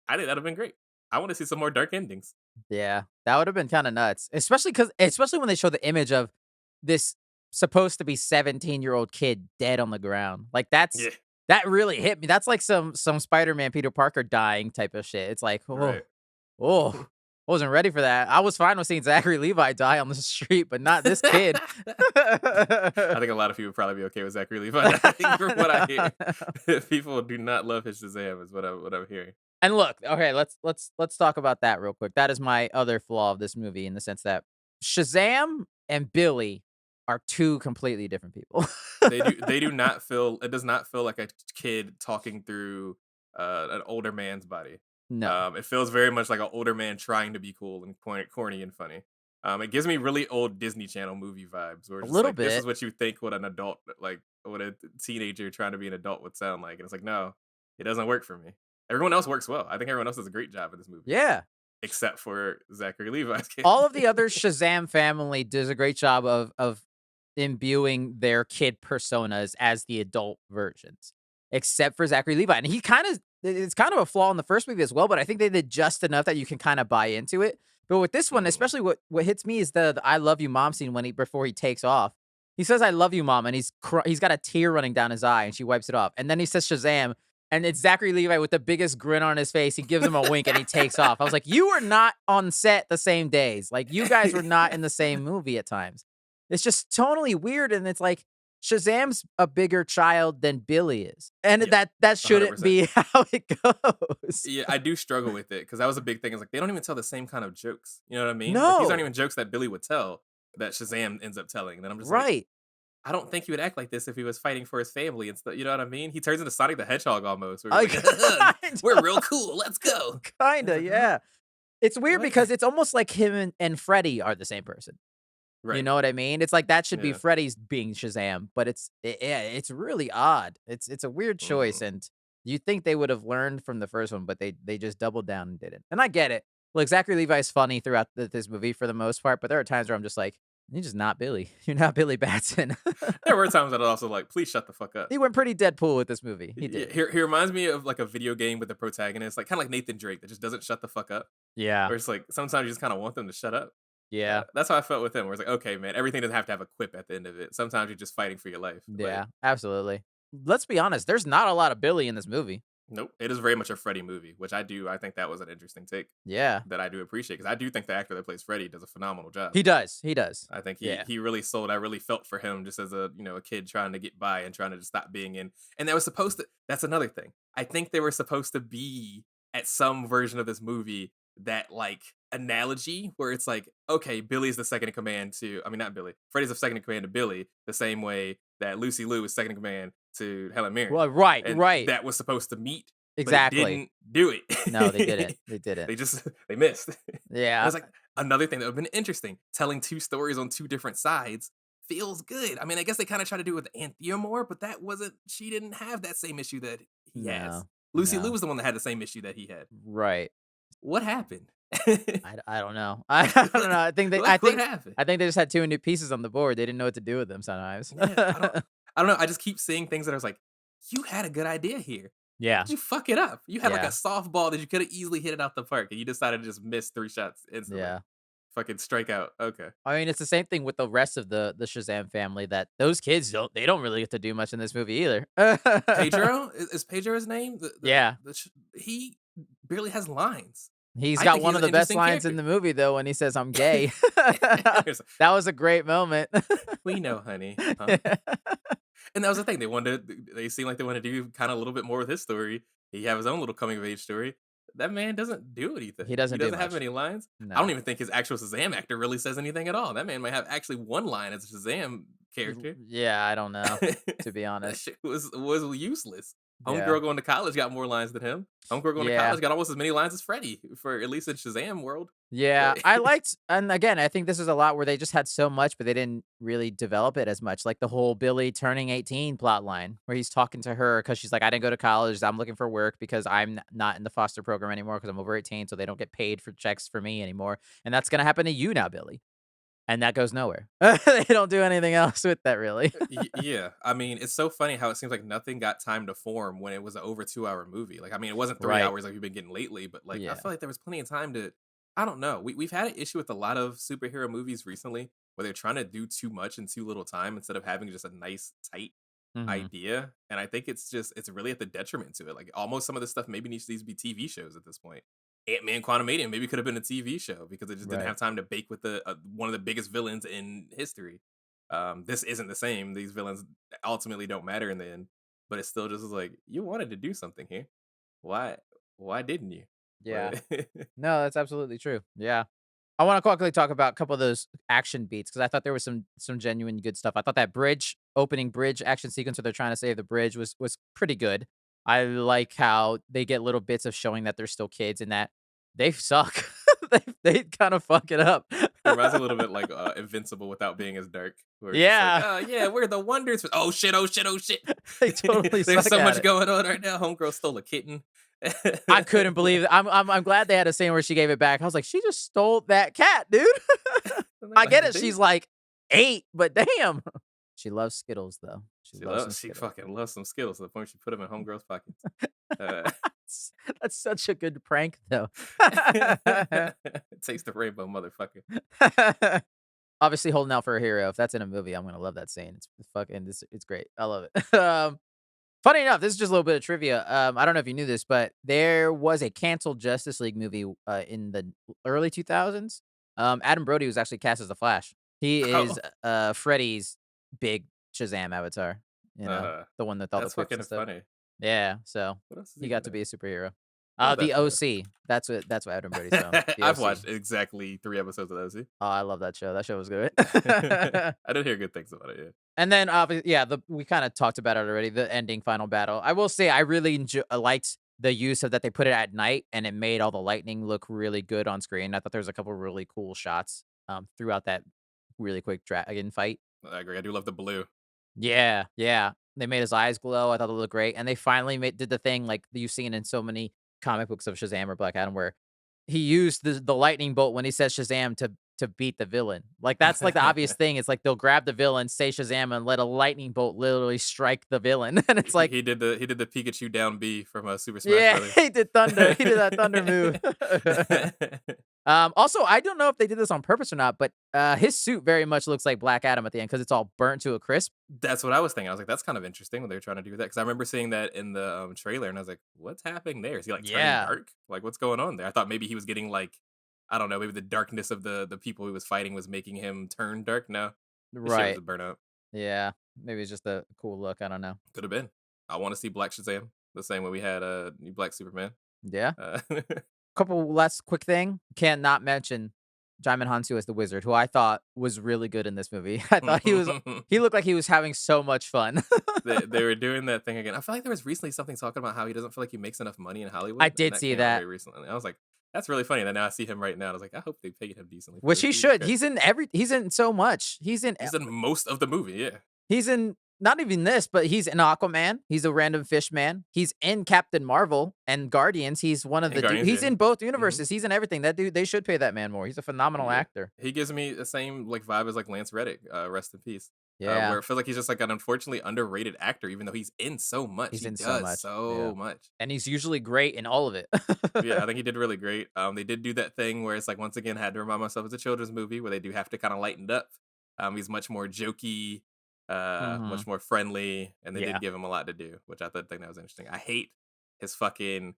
I think that'd have been great. I want to see some more dark endings. Yeah, that would have been kind of nuts, especially when they show the image of this supposed to be 17-year-old kid dead on the ground. Like that really hit me. That's like some Spider-Man Peter Parker dying type of shit. It's like, I wasn't ready for that. I was fine with seeing Zachary Levi die on the street, but not this kid. I think a lot of people would probably be okay with Zachary Levi dying from what I hear. People do not love his Shazam is what I'm hearing. And look, okay, let's talk about that real quick. That is my other flaw of this movie, in the sense that Shazam and Billy are two completely different people. They do not feel. It does not feel like a kid talking through an older man's body. No, it feels very much like an older man trying to be cool and corny and funny. It gives me really old Disney Channel movie vibes. Where it's a little like, bit. This is what you think what an adult, like what a teenager trying to be an adult would sound like, and it's like, no, it doesn't work for me. Everyone else works well. I think everyone else does a great job in this movie. Yeah. Except for Zachary Levi's kid. All of the other Shazam family does a great job of imbuing their kid personas as the adult versions, except for Zachary Levi. And it's kind of a flaw in the first movie as well, but I think they did just enough that you can kind of buy into it. But with this one, especially what hits me is the I love you mom scene before he takes off. He says, "I love you, mom," and he's got a tear running down his eye, and she wipes it off. And then he says Shazam, and it's Zachary Levi with the biggest grin on his face. He gives him a wink, and he takes off. I was like, you were not on set the same days. Like, you guys were not in the same movie at times. It's just tonally weird, and it's like, Shazam's a bigger child than Billy is. And that shouldn't 100%. be how it goes. Yeah, I do struggle with it, because that was a big thing. It's like, they don't even tell the same kind of jokes. You know what I mean? No. Like, these aren't even jokes that Billy would tell, that Shazam ends up telling. And then I'm just like, I don't think he would act like this if he was fighting for his family and stuff. You know what I mean? He turns into Sonic the Hedgehog almost. Where he's like, we're real cool. Let's go. Kinda, yeah. It's weird because it's almost like him and Freddy are the same person. Right. You know what I mean? It's like that should be Freddy's being Shazam, but it's really odd. It's a weird choice, and you'd think they would have learned from the first one, but they just doubled down and didn't. And I get it. Look, Zachary Levi's funny throughout this movie for the most part, but there are times where I'm just like, you're just not Billy. You're not Billy Batson. There were times that I was also like, please shut the fuck up. He went pretty Deadpool with this movie. He did. He reminds me of like a video game with the protagonist, like kind of like Nathan Drake, that just doesn't shut the fuck up. Yeah. Where it's like, sometimes you just kind of want them to shut up. Yeah. That's how I felt with him, where it's like, okay, man, everything doesn't have to have a quip at the end of it. Sometimes you're just fighting for your life. Yeah, absolutely. Let's be honest, there's not a lot of Billy in this movie. Nope. It is very much a Freddy movie, which I think that was an interesting take. Yeah. That I do appreciate, because I do think the actor that plays Freddy does a phenomenal job. He does. I think he really sold. I really felt for him just as a kid trying to get by and trying to just stop being in. And that's another thing. I think they were supposed to be at some version of this movie that like analogy where it's like, okay, Billy's the second in command not Billy. Freddy's the second in command to Billy, the same way that Lucy Liu is second in command to Helen Mirren. Well, right. That was supposed to meet Exactly. But it didn't do it. No, they didn't. They didn't. They missed. Yeah. It's like another thing that would have been interesting. Telling two stories on two different sides feels good. I mean, I guess they kind of try to do it with Anthea more, but she didn't have that same issue that he has. Lucy Liu was the one that had the same issue that he had. Right. What happened? I don't know. I don't know. What happened? I think they just had too many pieces on the board. They didn't know what to do with them sometimes. Yeah, I don't know. I just keep seeing things that I was like, you had a good idea here. Yeah. Did you fuck it up? You had like a softball that you could have easily hit it out the park, and you decided to just miss 3 shots instantly. Yeah. Fucking strike out. Okay. I mean, it's the same thing with the rest of the Shazam family, that those kids don't really get to do much in this movie either. Pedro? Is Pedro his name? Yeah. He barely has lines. He's got one of the best lines in the movie, though, when he says, "I'm gay." That was a great moment. We know, honey. Huh? And that was the thing. They seemed like they wanted to do kind of a little bit more with his story. He have his own little coming of age story. That man doesn't do anything. He doesn't have any lines. No. I don't even think his actual Shazam actor really says anything at all. That man might have actually one line as a Shazam character. Yeah, I don't know, to be honest. That shit was useless. Homegirl going to college got more lines than him. Homegirl going to college got almost as many lines as Freddy, for at least in Shazam world. Yeah, I liked, and again, I think this is a lot where they just had so much, but they didn't really develop it as much. Like the whole Billy turning 18 plot line, where he's talking to her because she's like, "I didn't go to college. I'm looking for work because I'm not in the foster program anymore because I'm over 18, so they don't get paid for checks for me anymore. And that's gonna happen to you now, Billy." And that goes nowhere. They don't do anything else with that, really. Yeah. I mean, it's so funny how it seems like nothing got time to form when it was an over 2-hour movie. Like, I mean, it wasn't 3 hours like we've been getting lately, but like, I feel like there was plenty of time to, I don't know. We've had an issue with a lot of superhero movies recently where they're trying to do too much in too little time instead of having just a nice, tight idea. And I think it's really at the detriment to it. Like, almost some of this stuff maybe needs to be TV shows at this point. Ant-Man Quantumanium maybe could have been a TV show because it just didn't have time to bake with one of the biggest villains in history. This isn't the same. These villains ultimately don't matter in the end, but it still just is like, you wanted to do something here. Why didn't you? Yeah. No, that's absolutely true. Yeah. I want to quickly talk about a couple of those action beats because I thought there was some genuine good stuff. I thought that opening bridge action sequence where they're trying to save the bridge was pretty good. I like how they get little bits of showing that they're still kids and that they suck. they kind of fuck it up. It reminds me a little bit like Invincible without being as dark. Yeah. Like, we're the wonders. Oh shit! They totally There's so much it. going on right now. Homegirl stole a kitten. I couldn't believe it. I'm glad they had a scene where she gave it back. I was like, she just stole that cat, dude. I get it. She's like 8, but damn. She loves Skittles, though. She fucking loves some Skittles to the point she put them in Homegirl's pockets. That's such a good prank, though. Taste the rainbow, motherfucker. Obviously, holding out for a hero. If that's in a movie, I'm gonna love that scene. It's great. I love it. Funny enough, this is just a little bit of trivia. I don't know if you knew this, but there was a canceled Justice League movie in the early 2000s. Adam Brody was actually cast as the Flash. He is Freddy's big Shazam avatar. You know, the one that all the that's quips fucking and stuff. funny. Yeah, so he got to be a superhero. The OC. That's what Adam Brody's from. I've watched exactly 3 episodes of OC. Oh, I love that show. That show was good. I did hear good things about it. Yeah. And then, we kind of talked about it already. The ending final battle. I will say I really liked the use of that they put it at night, and it made all the lightning look really good on screen. I thought there was a couple really cool shots throughout that really quick dragon fight. I agree. I do love the blue. Yeah. They made his eyes glow. I thought it looked great. And they finally did the thing like you've seen in so many comic books of Shazam or Black Adam where he used the lightning bolt when he says Shazam to beat the villain. Like, that's like the obvious thing. It's like they'll grab the villain, say Shazam, and let a lightning bolt literally strike the villain. And it's like he did the Pikachu down B from Super Smash Brothers. He did thunder. He did that thunder move. Also, I don't know if they did this on purpose or not, but his suit very much looks like Black Adam at the end because it's all burnt to a crisp. That's what I was thinking. I was like, that's kind of interesting when they were trying to do that because I remember seeing that in the trailer, and I was like, what's happening there? Is he like turning dark? Like, what's going on there? I thought maybe he was getting like, I don't know, maybe the darkness of the people he was fighting was making him turn dark. No, right, was burn up. Yeah, maybe it's just a cool look. I don't know. Could have been. I want to see Black Shazam the same way we had Black Superman. Yeah. Couple last quick thing. Can't not mention Djimon Hounsou as the wizard, who I thought was really good in this movie. I thought he looked like he was having so much fun. They were doing that thing again. I feel like there was recently something talking about how he doesn't feel like he makes enough money in Hollywood. I And did that see came out that. very recently. I was like, that's really funny. And then now I see him right now. I was like, I hope they paid him decently. Which he Jesus should. Christ. He's in so much. He's in most of the movie. Yeah. He's in not even this, but he's in Aquaman. He's a random fish man. He's in Captain Marvel and Guardians. He's one of And the Guardians, he's yeah. in both universes. He's in everything. That dude, they should pay that man more. He's a phenomenal Yeah. actor. He gives me the same like vibe as like Lance Reddick. Rest in peace. Yeah. Where I feel like he's just like an unfortunately underrated actor, even though he's in so much. He's he in does so much. And he's usually great in all of it. Yeah, I think he did really great. They did do that thing where it's like, once again, had to remind myself it's a children's movie where they do have to kind of lighten it up. He's much more jokey, much more friendly, and they did give him a lot to do, which I think that was interesting. I hate his fucking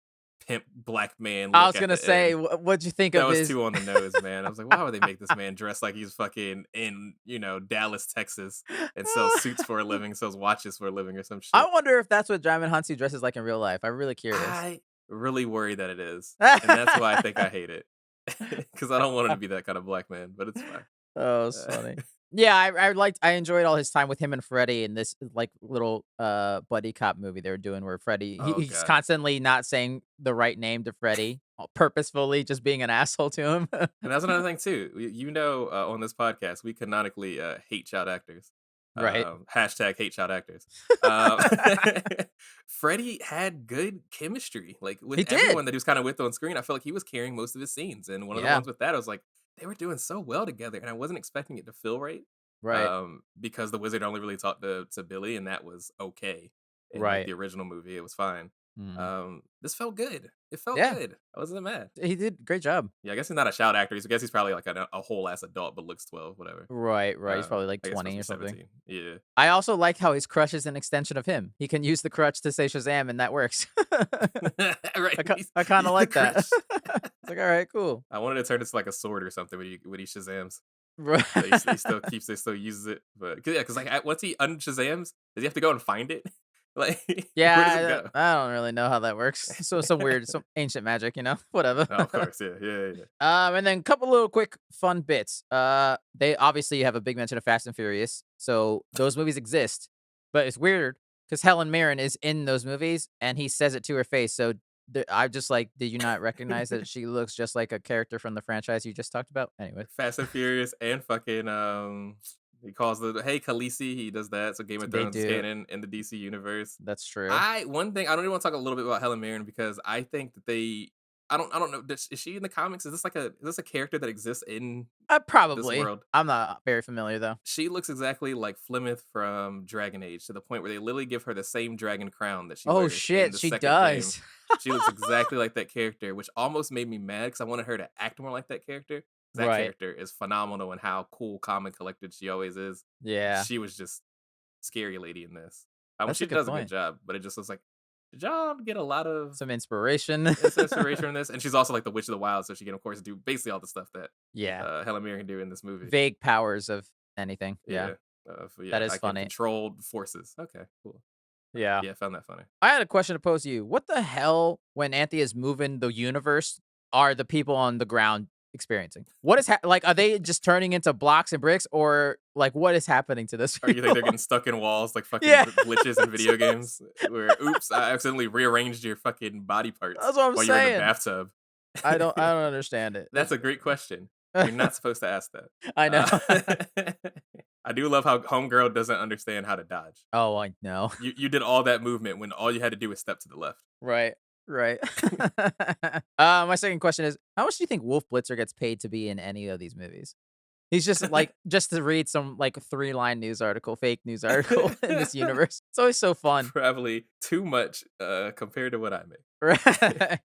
pimp black man look. I was gonna say, what'd you think of his? That was too on the nose, man. I was like, why would they make this man dress like he's fucking in, Dallas, Texas, and sells suits for a living, sells watches for a living, or some shit? I wonder if that's what Djimon Hounsou dresses like in real life. I'm really curious. I really worry that it is, and that's why I think I hate it, because I don't want him to be that kind of black man. But it's fine. Oh, it's funny. Yeah, I enjoyed all his time with him and Freddy in this like little buddy cop movie they were doing where Freddy he's constantly not saying the right name to Freddy, purposefully just being an asshole to him. And that's another thing too. On this podcast we canonically hate child actors. Right. Hashtag hate child actors. Freddy had good chemistry, like with everyone that he was kind of with on screen. I felt like he was carrying most of his scenes, and one of the ones with that, I was like, they were doing so well together, and I wasn't expecting it to feel right. Right. Because the wizard only really talked to Billy, and that was okay. In the original movie, it was fine. This felt good. It felt good. I wasn't mad. He did a great job. Yeah, I guess he's not a child actor. I guess he's probably like a whole ass adult, but looks 12, whatever. Right. He's probably like 20 or something. 17. Yeah. I also like how his crutch is an extension of him. He can use the crutch to say Shazam, and that works. Right. I kind of like that. It's like, all right, cool. I wanted to turn this like a sword or something when he Shazams. Right. He still uses it, but because like once he Shazams, does he have to go and find it? Like, yeah, where does it go? I don't really know how that works. So some weird, some ancient magic, whatever. Oh, of course, yeah. And then a couple little quick fun bits. They obviously have a big mention of Fast and Furious, so those movies exist. But it's weird because Helen Mirren is in those movies, and he says it to her face. So I'm just like, did you not recognize that she looks just like a character from the franchise you just talked about? Anyway, Fast and Furious and fucking he calls hey Khaleesi. He does that. So Game of Thrones is canon in the DC universe. That's true. One thing I don't even want to talk a little bit about Helen Mirren because I think that I don't know. Is she in the comics? Is this a character that exists in probably this world? I'm not very familiar though. She looks exactly like Flemeth from Dragon Age to the point where they literally give her the same dragon crown that she wears. Oh shit, she does. She looks exactly like that character, which almost made me mad because I wanted her to act more like that character. That character is phenomenal and how cool, calm, and collected she always is. Yeah. She was just scary lady in this. She does a good job, but it just looks like, did y'all get a lot of some inspiration? Inspiration from this? And she's also like the Witch of the Wild, so she can of course do basically all the stuff that Helen Mirren can do in this movie. Vague powers of anything. Yeah. That is funny. Controlled forces. Okay, cool. Yeah. Yeah, I found that funny. I had a question to pose to you. What the hell, when Anthea is moving the universe, are the people on the ground experiencing? What is are they just turning into blocks and bricks, or like what is happening to this? Or you think they're getting stuck in walls like fucking glitches in video games? Where oops, I accidentally rearranged your fucking body parts. That's what I'm while saying. You're in the bathtub. I don't understand it. That's a great question. You're not supposed to ask that. I know. I do love how Homegirl doesn't understand how to dodge. Oh, I know. You did all that movement when all you had to do was step to the left. Right. My second question is, how much do you think Wolf Blitzer gets paid to be in any of these movies? He's just just to read some 3-line news article, fake news article in this universe. It's always so fun. Probably too much compared to what I make. Right.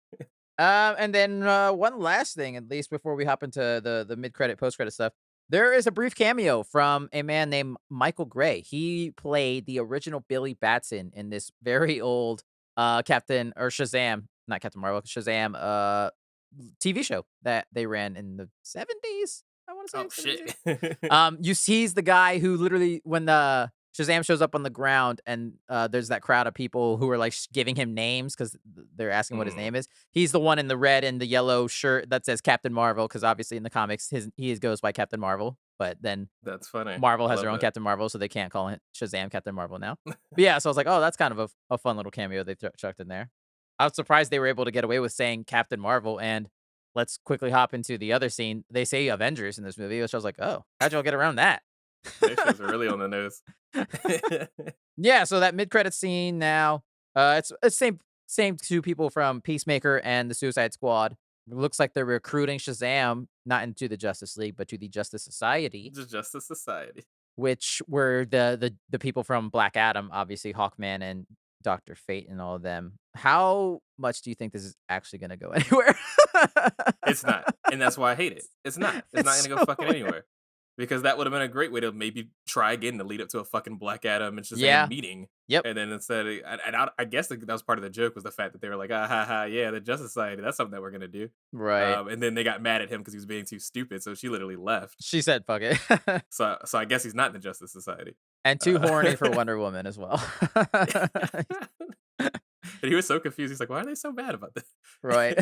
And then one last thing, at least before we hop into the mid-credit, post-credit stuff. There is a brief cameo from a man named Michael Gray. He played the original Billy Batson in this very old Shazam, not Captain Marvel, Shazam TV show that they ran in the 70s. I want to say. Oh shit. He's the guy who literally, when the Shazam shows up on the ground and there's that crowd of people who are like giving him names because they're asking what his name is. He's the one in the red and the yellow shirt that says Captain Marvel, because obviously in the comics he goes by Captain Marvel, but then that's funny. Marvel has their own Captain Marvel, so they can't call it Shazam Captain Marvel now. But yeah, so I was like, oh, that's kind of a fun little cameo they chucked in there. I was surprised they were able to get away with saying Captain Marvel. And let's quickly hop into the other scene. They say Avengers in this movie, which I was like, oh, how'd y'all get around that? They was really on the nose. Yeah, so that mid-credit scene now, it's same two people from Peacemaker and the Suicide Squad. It looks like they're recruiting Shazam not into the Justice League, but to the Justice Society. The Justice Society, which were the people from Black Adam, obviously Hawkman and Dr. Fate and all of them. How much do you think this is actually going to go anywhere? It's not, and that's why I hate it. It's not. It's not going to go fucking anywhere. Because that would have been a great way to maybe try again to lead up to a fucking Black Adam and Shazam meeting. Yep. And then instead, I guess that was part of the joke, was the fact that they were like, ah, ha, ha, yeah, the Justice Society, that's something that we're going to do. Right. And then they got mad at him because he was being too stupid, so she literally left. She said, fuck it. So I guess he's not in the Justice Society. And too horny for Wonder Woman as well. And he was so confused. He's like, why are they so bad about this? Right.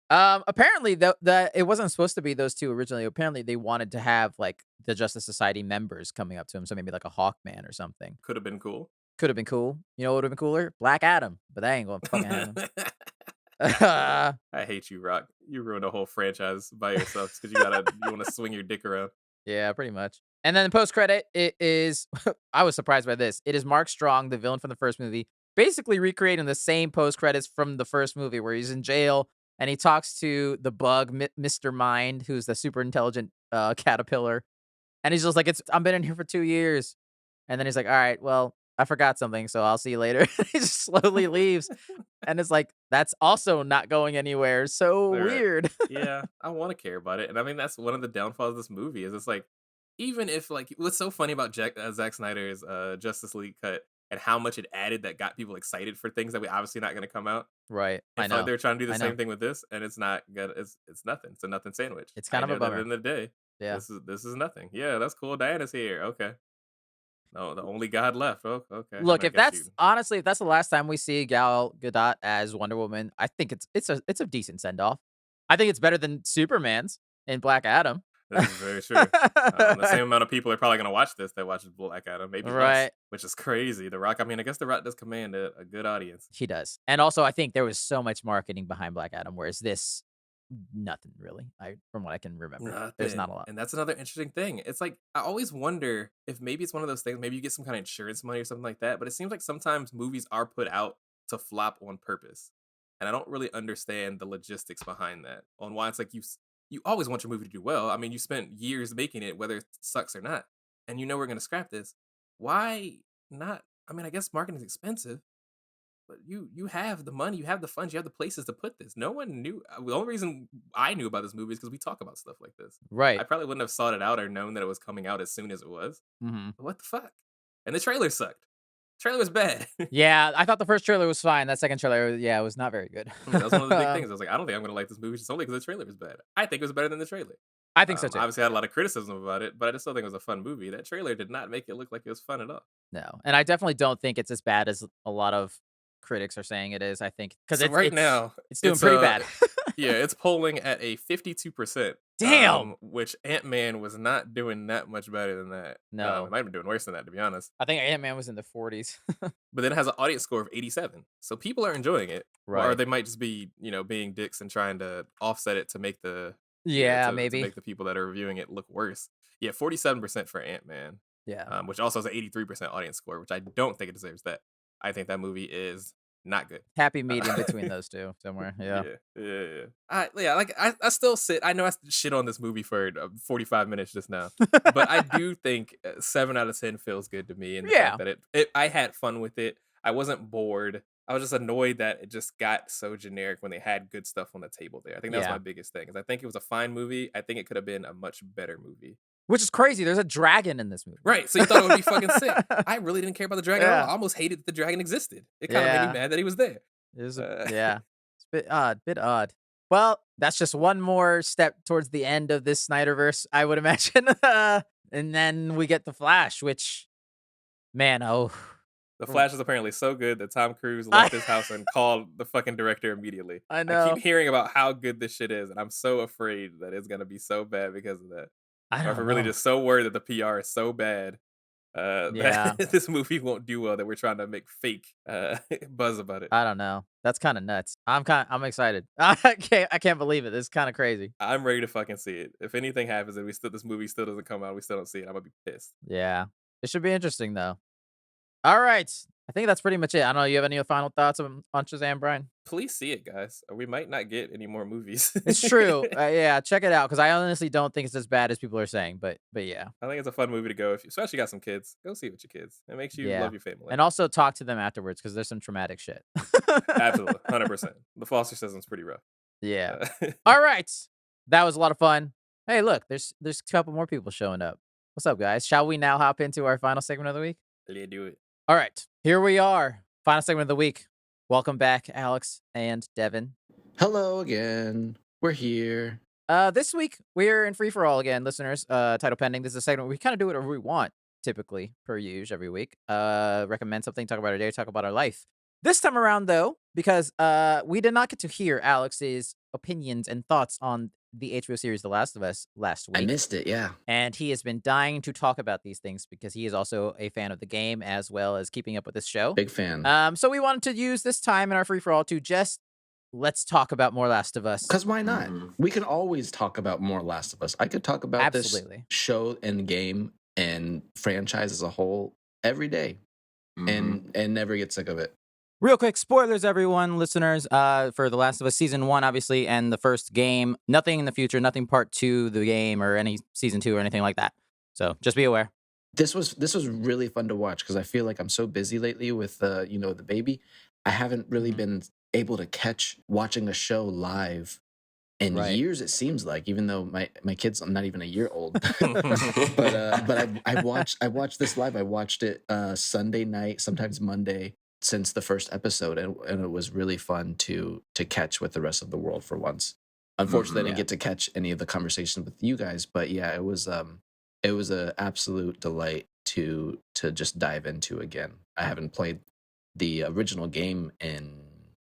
Apparently it wasn't supposed to be those two originally. Apparently they wanted to have like the Justice Society members coming up to him, so maybe like a Hawkman or something. Could have been cool. Could have been cool. You know what would have been cooler? Black Adam, but that ain't gonna fucking happen. I hate you, Rock. You ruined a whole franchise by yourself because you want to swing your dick around. Yeah, pretty much. And then post credit, it is I was surprised by this. It is Mark Strong, the villain from the first movie, basically recreating the same post credits from the first movie, where he's in jail. And he talks to the bug, Mr. Mind, who's the super intelligent caterpillar. And he's just like, I've been in here for 2 years. And then he's like, all right, well, I forgot something, so I'll see you later. He just slowly leaves. And it's like, that's also not going anywhere. So weird. Yeah, I want to care about it. And I mean, that's one of the downfalls of this movie, is it's like, even if, like, what's so funny about Zack Snyder's Justice League cut, and how much it added that got people excited for things that we obviously not going to come out. Right. I know. Like they're trying to do the same thing with this, and it's not good. It's nothing. It's a nothing sandwich. It's kind of a bummer. At the end of the day, yeah, this is nothing. Yeah, that's cool. Diana's here. Okay. No, the only God left. Oh, okay. Look, if that's the last time we see Gal Gadot as Wonder Woman, I think it's a decent send off. I think it's better than Superman's in Black Adam. This is very true. The same amount of people are probably going to watch this that watches Black Adam, maybe less, which is crazy. The Rock, I mean, I guess The Rock does command a good audience. He does. And also, I think there was so much marketing behind Black Adam, whereas this, nothing really, from what I can remember. There's not a lot. And that's another interesting thing. It's like, I always wonder if maybe it's one of those things, maybe you get some kind of insurance money or something like that, but it seems like sometimes movies are put out to flop on purpose. And I don't really understand the logistics behind that, on why it's like you always want your movie to do well. I mean, you spent years making it, whether it sucks or not, and you know we're going to scrap this. Why not? I mean, I guess marketing is expensive, but you have the money, you have the funds, you have the places to put this. No one knew. The only reason I knew about this movie is because we talk about stuff like this. Right. I probably wouldn't have sought it out or known that it was coming out as soon as it was. Mm-hmm. What the fuck? And the trailer sucked. Trailer was bad. Yeah, I thought the first trailer was fine. That second trailer, it was not very good. That was one of the big things. I was like, I don't think I'm going to like this movie just only because the trailer was bad. I think it was better than the trailer. I think so too. Obviously, I had a lot of criticism about it, but I just still think it was a fun movie. That trailer did not make it look like it was fun at all. No, and I definitely don't think it's as bad as a lot of critics are saying it is. I think because now it's doing pretty bad. Yeah, it's polling at a 52%. Damn. Which Ant-Man was not doing that much better than that. No, it might have been doing worse than that, to be honest. I think Ant-Man was in the 40s. But then it has an audience score of 87, so people are enjoying it. Right. Or they might just be, being dicks and trying to offset it to make the maybe to make the people that are reviewing it look worse. Yeah, 47% for Ant-Man. Yeah, which also has an 83% audience score, which I don't think it deserves that. I think that movie is not good. Happy medium between those two somewhere. Yeah. I still sit. I know I shit on this movie for 45 minutes just now, but I do think 7 out of 10 feels good to me. And the fact that I had fun with it. I wasn't bored. I was just annoyed that it just got so generic when they had good stuff on the table there. I think that's my biggest thing. Is I think it was a fine movie. I think it could have been a much better movie. Which is crazy. There's a dragon in this movie. Right. So you thought it would be fucking sick. I really didn't care about the dragon at all. I almost hated that the dragon existed. It kind of made me mad that he was there. It was It's a bit odd. Well, that's just one more step towards the end of this Snyderverse, I would imagine. And then we get The Flash, which, man, The Flash is apparently so good that Tom Cruise left his house and called the fucking director immediately. I know. I keep hearing about how good this shit is, and I'm so afraid that it's gonna be so bad because of that. Or if we're really just so worried that the PR is so bad that this movie won't do well, that we're trying to make fake buzz about it. I don't know. That's kind of nuts. I'm excited. I can't believe it. This is kind of crazy. I'm ready to fucking see it. If anything happens and this movie still doesn't come out, we still don't see it, I'm gonna be pissed. Yeah. It should be interesting though. All right. I think that's pretty much it. I don't know. You have any final thoughts on Shazam, Brian? Please see it, guys. We might not get any more movies. It's true. Yeah, check it out because I honestly don't think it's as bad as people are saying. But yeah, I think it's a fun movie to go if you especially got some kids. Go see it with your kids. It makes you love your family. And also talk to them afterwards because there's some traumatic shit. Absolutely, 100%. The foster system's pretty rough. Yeah. All right. That was a lot of fun. Hey, look, there's a couple more people showing up. What's up, guys? Shall we now hop into our final segment of the week? Let's do it. All right, here we are. Final segment of the week. Welcome back, Alex and Devin. Hello again. We're here. This week we're in free for all again, listeners. Title pending. This is a segment we kind of do whatever we want, typically per usual every week. Recommend something, talk about our day, talk about our life. This time around, though, because we did not get to hear Alex's opinions and thoughts on the HBO series The Last of Us last week. I missed it, yeah. And he has been dying to talk about these things because he is also a fan of the game as well as keeping up with this show. Big fan. So we wanted to use this time in our free-for-all to just let's talk about more Last of Us. Because why not? We can always talk about more Last of Us. I could talk about this show and game and franchise as a whole every day and never get sick of it. Real quick, spoilers, everyone, listeners, for The Last of Us Season 1, obviously, and the first game. Nothing in the future, nothing Part 2, the game, or any Season 2 or anything like that. So just be aware. This was really fun to watch because I feel like I'm so busy lately with, the baby. I haven't really been able to catch watching a show live in years, it seems like, even though my kid's not even a year old. but I watched this live. I watched it Sunday night, sometimes Monday, since the first episode, and it was really fun to catch with the rest of the world for once. Unfortunately, I didn't get to catch any of the conversations with you guys, but yeah, it was an absolute delight to just dive into again. I haven't played the original game in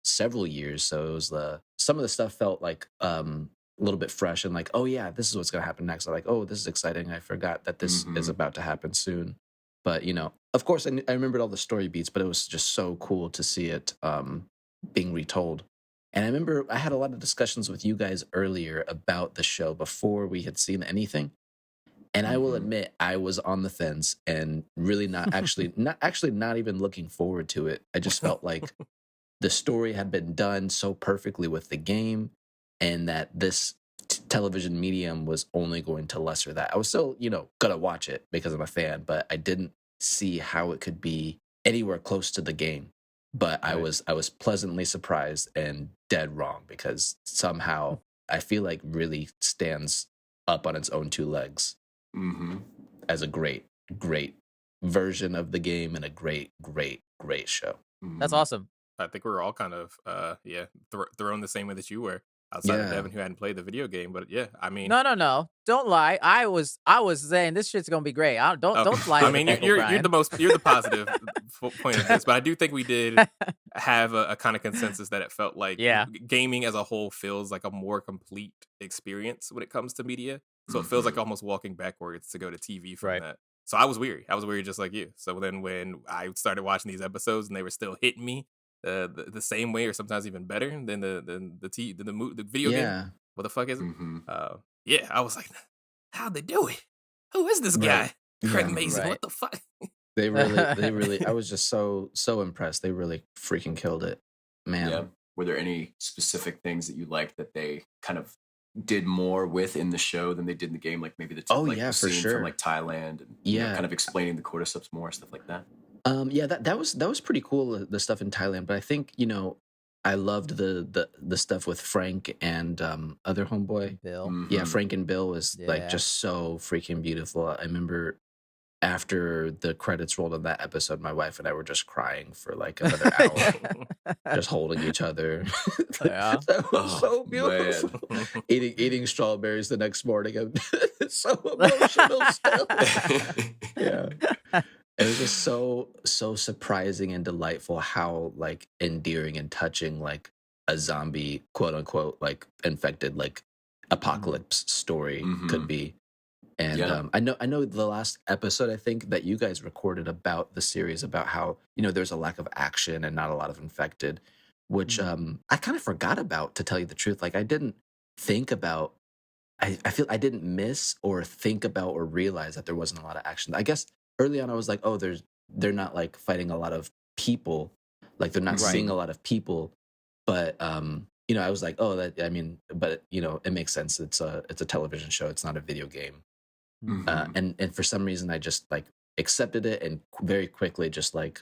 several years, so it was some of the stuff felt like a little bit fresh and like, oh yeah, this is what's gonna happen next. I'm like, oh, this is exciting. I forgot that this is about to happen soon. But, of course, I remembered all the story beats, but it was just so cool to see it being retold. And I remember I had a lot of discussions with you guys earlier about the show before we had seen anything. And I will admit, I was on the fence and really not even looking forward to it. I just felt like the story had been done so perfectly with the game and that this television medium was only going to lesser that. I was still, gonna watch it because I'm a fan, but I didn't see how it could be anywhere close to the game. But I was pleasantly surprised and dead wrong because somehow I feel like really stands up on its own two legs as a great version of the game and a great show. That's awesome. I think we're all kind of thrown the same way that you were. Outside of Devin, who hadn't played the video game, but yeah, I mean, no, don't lie. I was saying this shit's gonna be great. Don't lie. I mean, you're the positive point of this, but I do think we did have a kind of consensus that it felt like gaming as a whole feels like a more complete experience when it comes to media. So it feels like almost walking backwards to go to TV from that. So I was weary. just like you. So then when I started watching these episodes and they were still hitting me the same way or sometimes even better than the video game. What the fuck is it? I was like, how'd they do it? Who is this guy? Craig Mazin. What the fuck? They really I was just so impressed. They really freaking killed it, man. Yeah. Were there any specific things that you liked that they kind of did more with in the show than they did in the game? Like maybe the for scene sure. from like Thailand and kind of explaining the cordyceps more, stuff like that. That was pretty cool, the stuff in Thailand. But I think, I loved the stuff with Frank and other homeboy. Bill. Yeah, Frank and Bill was like just so freaking beautiful. I remember after the credits rolled on that episode, my wife and I were just crying for like another hour, just holding each other. That was so beautiful. Eating strawberries the next morning. It's so emotional still. It was just so surprising and delightful how like endearing and touching like a zombie quote unquote like infected like apocalypse story could be. And I know the last episode I think that you guys recorded about the series about how there's a lack of action and not a lot of infected, which I kind of forgot about, to tell you the truth. Like I didn't think about. I feel I didn't miss or think about or realize that there wasn't a lot of action. I guess early on I was like, oh, they're not like fighting a lot of people, like they're not seeing a lot of people, but I was like, oh, that I mean, but it makes sense. It's a television show. It's not a video game. And for some reason I just like accepted it and very quickly just like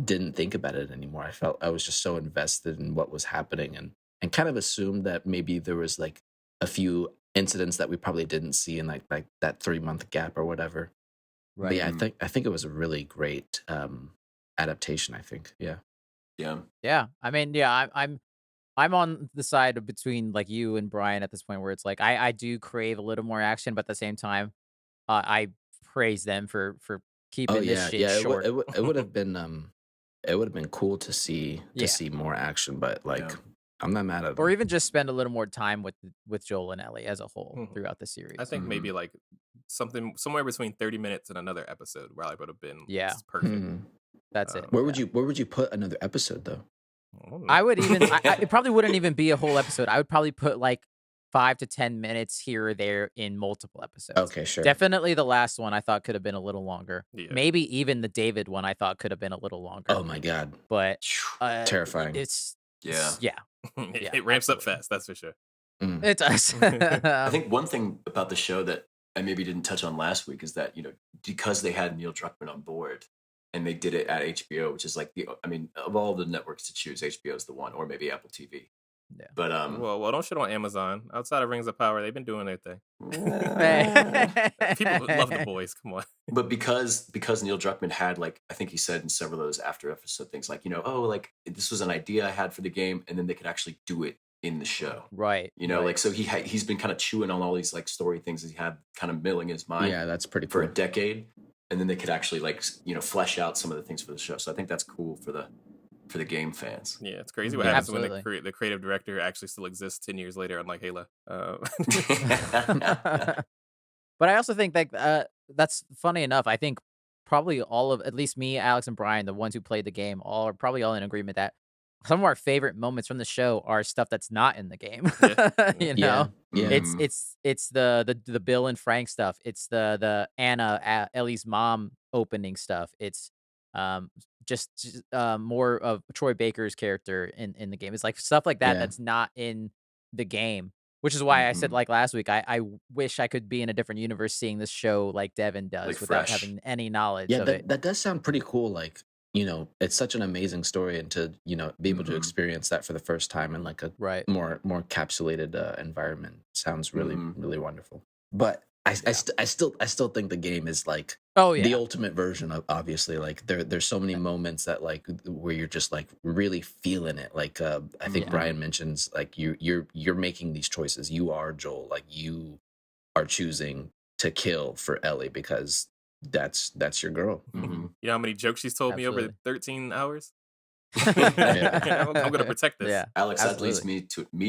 didn't think about it anymore. I felt I was just so invested in what was happening and kind of assumed that maybe there was like a few incidents that we probably didn't see in like that 3-month gap or whatever. Right. But yeah, I think it was a really great adaptation, I think. Yeah. Yeah. I mean, yeah, I'm on the side between like you and Brian at this point, where it's like I do crave a little more action, but at the same time, I praise them for keeping this shit short. It would have been cool to see more action, but like I'm not mad at it. Or even just spend a little more time with Joel and Ellie as a whole throughout the series. I think maybe like somewhere between 30 minutes and another episode where I would have been perfect. That's it. Where would you put another episode though? I would even it probably wouldn't even be a whole episode. I would probably put like 5 to 10 minutes here or there in multiple episodes. Okay, sure. Definitely the last one I thought could have been a little longer. Yeah. Maybe even the David one I thought could have been a little longer. Oh my god. But terrifying. It ramps up fast, that's for sure. It does. I think one thing about the show that I maybe didn't touch on last week is that, because they had Neil Druckmann on board and they did it at HBO, which is like of all the networks to choose, HBO is the one, or maybe Apple TV. Yeah. But well, don't shit on Amazon. Outside of Rings of Power, they've been doing their thing. People love The Boys. Come on. But because Neil Druckmann had, like, I think he said in several of those after episode things like, like this was an idea I had for the game, and then they could actually do it in the show. Right. Like, so he's been kind of chewing on all these like story things that he had kind of milling in his mind. Yeah, that's pretty for cool. a decade, and then they could actually like flesh out some of the things for the show. So I think that's cool for the game fans. Yeah, it's crazy what happens when the creative director actually still exists 10 years later, unlike Halo. But I also think that that's funny enough. I think probably all of, at least me, Alex, and Brian, the ones who played the game, are probably all in agreement that some of our favorite moments from the show are stuff that's not in the game. Yeah. It's the Bill and Frank stuff. It's the Anna, Ellie's mom opening stuff. It's just more of Troy Baker's character in the game. It's like stuff like that that's not in the game, which is why I said like last week, I wish I could be in a different universe seeing this show like Devin does, like without having any knowledge of it. That does sound pretty cool. Like, it's such an amazing story, and to be able to experience that for the first time in like a more encapsulated environment sounds really really wonderful. But I still think the game is like the ultimate version of, obviously, like there's so many moments that like where you're just like really feeling it. Like I think Brian mentions like you're making these choices. You are Joel. Like you are choosing to kill for Ellie because that's your girl. You know how many jokes she's told me over 13 hours? I'm gonna protect this. Alex, that leads me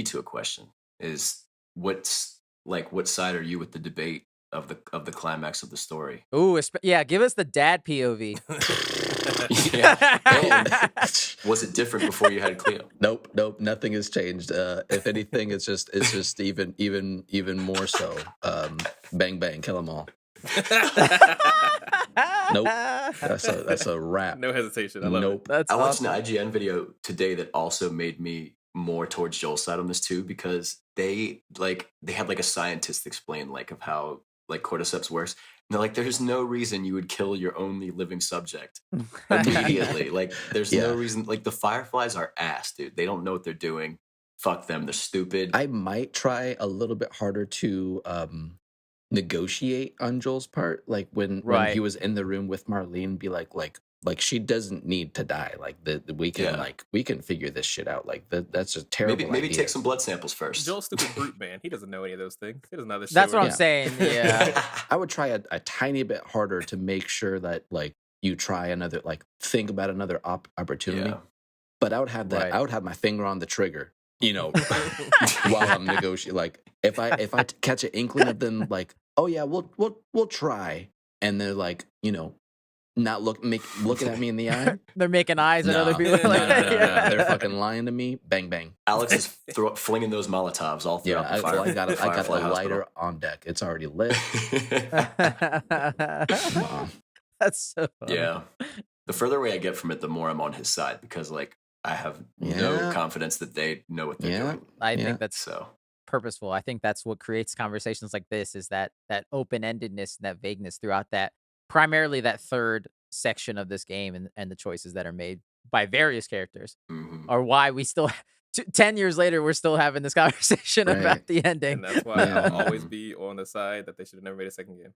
to a question: is what side are you with the debate of the climax of the story? Ooh, give us the dad POV. Was it different before you had Cleo? Nope, nothing has changed. If anything, it's just even more so. Bang bang, kill them all. Nope, that's a wrap. No hesitation. I love it. I watched an IGN video today that also made me more towards Joel's side on this too, because they had like a scientist explain like of how like cordyceps works. And they're like, there's no reason you would kill your only living subject immediately. Like, there's no reason. Like, the fireflies are ass, dude. They don't know what they're doing. Fuck them. They're stupid. I might try a little bit harder to negotiate on Joel's part, like when he was in the room with Marlene, be like Like she doesn't need to die. Like we can figure this shit out. Like that's a terrible maybe idea. take some blood samples first. Joel's stupid brute, man. He doesn't know any of those things. He doesn't know this. That's what I'm saying. Yeah. I would try a tiny bit harder to make sure that like you try another, like think about another opportunity. But I would have that. I would have my finger on the trigger, while I'm negotiating. Like if I catch an inkling of them, like, oh yeah, we'll try, and they're like, not looking at me in the eye. They're making eyes at other people. No. They're fucking lying to me. Bang bang. Alex is flinging those Molotovs all throughout the fire. I got the lighter on deck. It's already lit. That's so funny. Yeah. The further away I get from it, the more I'm on his side, because like I have no confidence that they know what they're doing. I think that's purposeful. I think that's what creates conversations like this, is that open-endedness and that vagueness throughout that, primarily that third section of this game, and the choices that are made by various characters are why we still 10 years later we're still having this conversation about the ending. And that's why I'll always be on the side that they should have never made a second game.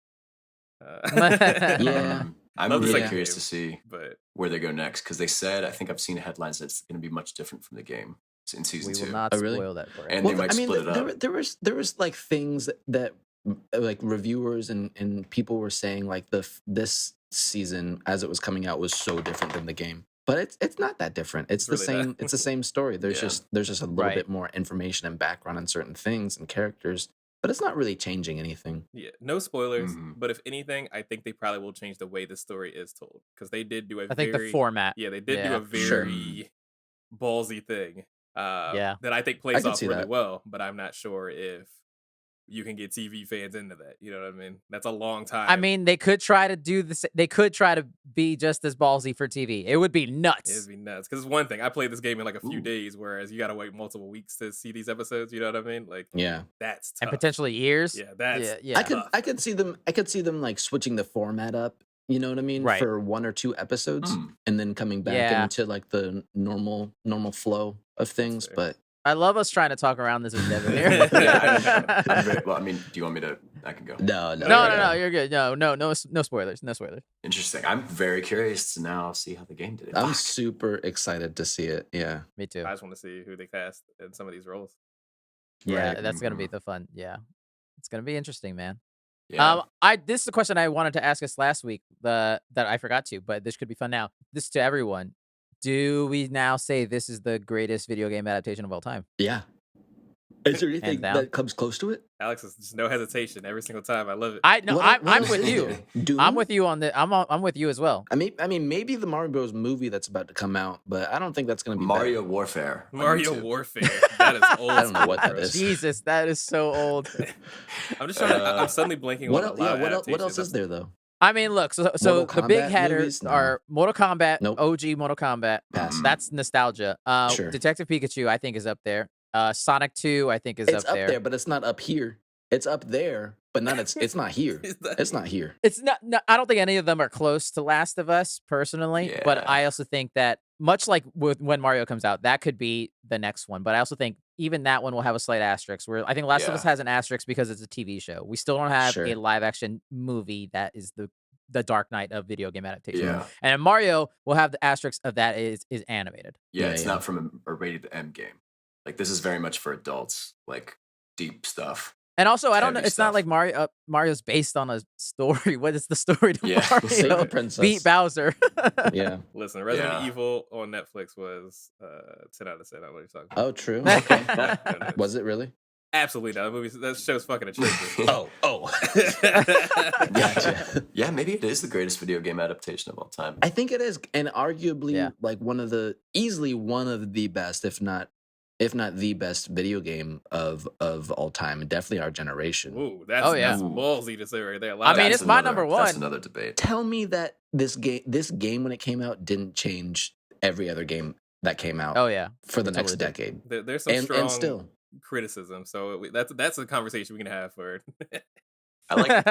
I'm really curious to see where they go next, because they said, I think I've seen headlines that it's going to be much different from the game in season 2. We will not spoil that for and they might split it up. There was like things that like reviewers and people were saying like this season as it was coming out was so different than the game, but it's not that different. It's the same. It's the same story. There's just a little bit more information and background on certain things and characters, but it's not really changing anything. Yeah, no spoilers. But if anything, I think they probably will change the way the story is told, because they did do I think the format. Yeah, they did do a very ballsy thing. That I think plays off really well. But I'm not sure if you can get TV fans into that. You know what I mean? That's a long time. I mean, they could try to do this. They could try to be just as ballsy for TV. It would be nuts. It'd be nuts. Because one thing, I played this game in like a few days, whereas you got to wait multiple weeks to see these episodes. You know what I mean? Like, that's tough. And potentially years. Yeah, that's I could see them like switching the format up. You know what I mean? Right. For 1 or 2 episodes, and then coming back into like the normal flow of things. But I love us trying to talk around this with Devin here. Well, I mean, do you want me to? I can go. No, you're good. No spoilers. No spoilers. Interesting. I'm very curious to now see how the game did it. I'm super excited to see it. Yeah, me too. I just want to see who they cast in some of these roles. Yeah, that's gonna be the fun. Yeah, it's gonna be interesting, man. Yeah. This is a question I wanted to ask us last week that I forgot to, but this could be fun now. This is to everyone. Do we now say this is the greatest video game adaptation of all time? Yeah. Is there anything that comes close to it? Alex is just no hesitation every single time. I love it. I'm with you. I'm with you on the. I'm with you as well. I mean, maybe the Mario Bros. Movie that's about to come out, but I don't think that's going to be Mario better. Warfare. Mario Warfare. That is old. I don't know what that is. Jesus, that is so old. I'm just trying to. I'm suddenly blanking. What else is there though? I mean, look. So the big headers are Mortal Kombat, OG Mortal Kombat. That's nostalgia. Sure. Detective Pikachu, I think, is up there. Sonic 2, I think, is up there. It's up there, but it's not up here. It's up there, but not. It's not here. It's not here. It's not. No, I don't think any of them are close to Last of Us personally. Yeah. But I also think that much like when Mario comes out, that could be the next one. But I also think even that one will have a slight asterisk. Where I think Last of Us has an asterisk because it's a TV show. We still don't have a live action movie that is the Dark Knight of video game adaptation. Yeah. And Mario will have the asterisk of that is animated. Yeah, it's not from a rated M game. Like, this is very much for adults, like deep stuff. And also, I don't know. It's not like Mario's based on a story. What is the story to Mario? Save the princess. Beat Bowser. Yeah. Listen, Resident Evil on Netflix was 10 out of 10. I know what you're talking about. Oh, true. Okay. Was it really? Absolutely not. That show's fucking atrocious. Oh. Gotcha. Yeah, maybe it is the greatest video game adaptation of all time. I think it is, and arguably like easily one of the best, if not the best video game of all time, and definitely our generation. Ooh, that's ballsy to say right there. I mean, it's my number one. That's another debate. Tell me that this game when it came out didn't change every other game that came out. Oh yeah, for the next decade. There's some strong and still criticism, so that's a conversation we can have for. I like.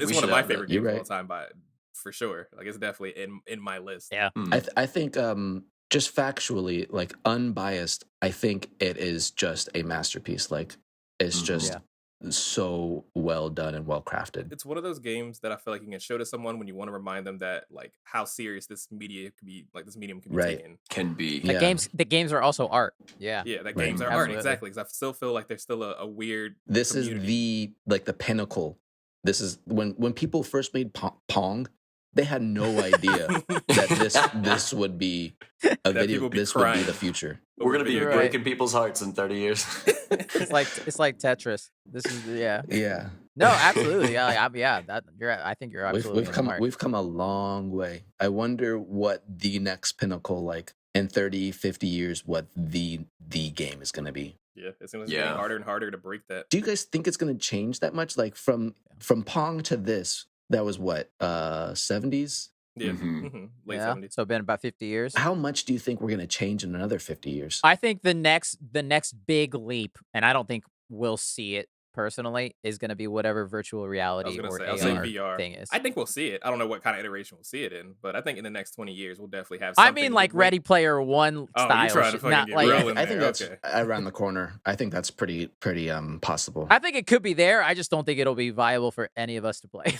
It's one of my favorite games of all time, for sure. Like, it's definitely in my list. Yeah, I think just factually, like unbiased, I think it is just a masterpiece. Like it's just so well done and well crafted. It's one of those games that I feel like you can show to someone when you want to remind them that like how serious this media could be, like this medium can be taken. Can be. The games are also art. Yeah. Yeah, that games are art, exactly. Because I still feel like there's still a weird This community. is the pinnacle. This is when people first made Pong, they had no idea that this would be a video. This would be the future. We're gonna be breaking people's hearts in 30 years. It's like Tetris. This is Yeah. No, absolutely. I think you're absolutely we've come a long way. I wonder what the next pinnacle, like in 30, 50 years, what the game is going to be. Yeah, it seems like it's getting harder and harder to break that. Do you guys think it's going to change that much? Like from Pong to this, that was what 70s. Yeah, late 70s. So been about 50 years. How much do you think we're going to change in another 50 years? I think the next big leap, and I don't think we'll see it personally, is going to be whatever virtual reality or AR VR thing is. I think we'll see it. I don't know what kind of iteration we'll see it in, but I think in the next 20 years we'll definitely have something. I mean, like Ready Player One style. You're trying to fucking get real in I think there. that's around the corner. I think that's pretty possible. I think it could be there. I just don't think it'll be viable for any of us to play.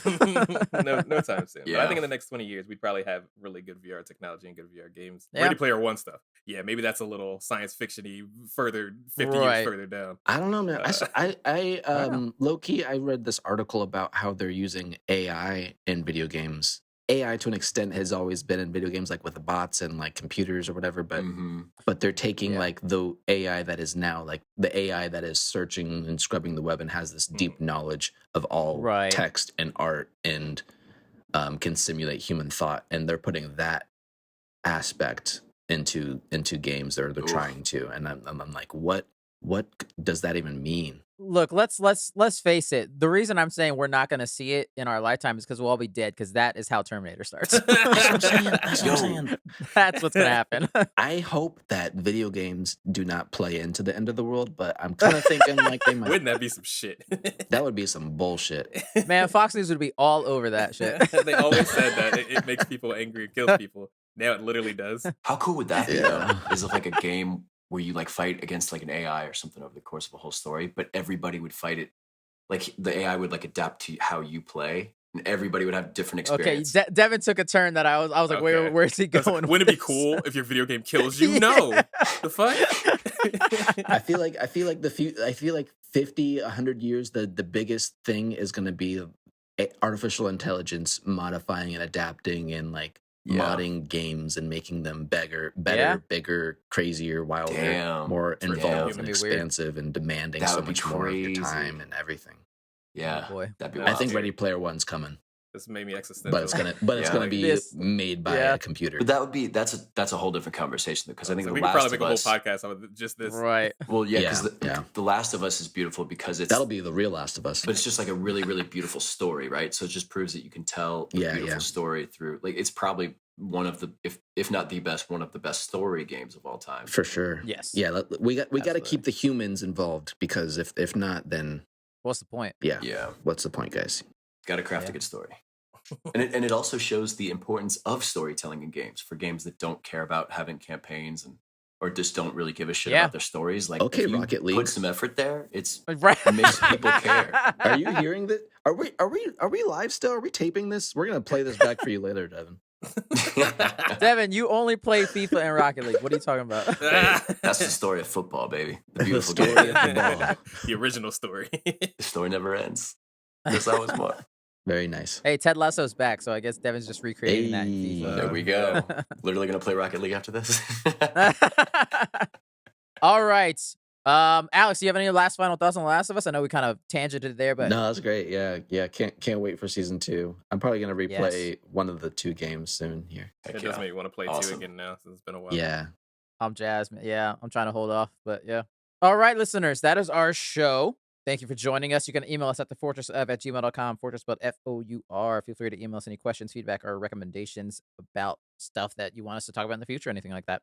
no time soon. Yeah. But I think in the next 20 years we'd probably have really good VR technology and good VR games. Yeah. Ready Player One stuff. Yeah, maybe that's a little science fiction-y further 50 years further down. I don't know, man. I low-key, I read this article about how they're using AI in video games. AI to an extent has always been in video games, like with the bots and like computers or whatever, but they're taking like the AI that is now, like the AI that is searching and scrubbing the web and has this deep knowledge of all text and art and can simulate human thought, and they're putting that aspect into games. They're trying to, and I'm like, what does that even mean? Look, let's face it. The reason I'm saying we're not going to see it in our lifetime is because we'll all be dead, because that is how Terminator starts. That's what I'm saying. That's what's going to happen. I hope that video games do not play into the end of the world, but I'm kind of thinking like they might. Wouldn't that be some shit? That would be some bullshit. Man, Fox News would be all over that shit. They always said that it makes people angry and kills people. Now it literally does. How cool would that be, though? Is it like a game where you like fight against like an AI or something over the course of a whole story, but everybody would fight it, like the AI would like adapt to how you play, and everybody would have different experience. Okay, Devin took a turn that I was like, where's he going? Like, wouldn't it be cool if your video game kills you? No, the fuck. I feel like 50, 100 years, the biggest thing is going to be artificial intelligence modifying and adapting and like modding games and making them better, bigger, crazier, wilder, more involved and expansive and demanding so much more of your time and everything. Yeah, boy. That'd be I think Ready Player One's coming. This made me existential. But it's gonna be made by a computer. But that's a whole different conversation, because I think we could probably make a whole podcast on just this. Right. Well, yeah, because the Last of Us is beautiful because that'll be the real Last of Us. But it's just like a really, really beautiful story, right? So it just proves that you can tell a beautiful story through. Like, it's probably one of the, if not the best, one of the best story games of all time. For sure. Yes. Yeah, we got to keep the humans involved, because if not, then what's the point? Yeah. What's the point, guys? Got to craft a good story. And it also shows the importance of storytelling in games, for games that don't care about having campaigns or just don't really give a shit about their stories. Like, if you Rocket League, put some effort there, it makes people care. Are you hearing that? Are we live still? Are we taping this? We're gonna play this back for you later, Devin. Devin, you only play FIFA and Rocket League. What are you talking about? That's the story of football, baby. The beautiful story of football. The original story. The story never ends. There's always more. Very nice. Hey, Ted Lasso's back, so I guess Devin's just recreating that. FIFA. There we go. Literally gonna play Rocket League after this. All right. Alex, do you have any last final thoughts on The Last of Us? I know we kind of tangented there, but no, that's great. Yeah. Can't wait for season 2. I'm probably gonna replay one of the 2 games soon here. It does make me want to play 2 again now, since it's been a while. Yeah. I'm jazzed. Yeah, I'm trying to hold off, but yeah. All right, listeners, that is our show. Thank you for joining us. You can email us at thefortressof@gmail.com, Fourtress spelled F-O-U-R. Feel free to email us any questions, feedback, or recommendations about stuff that you want us to talk about in the future, anything like that.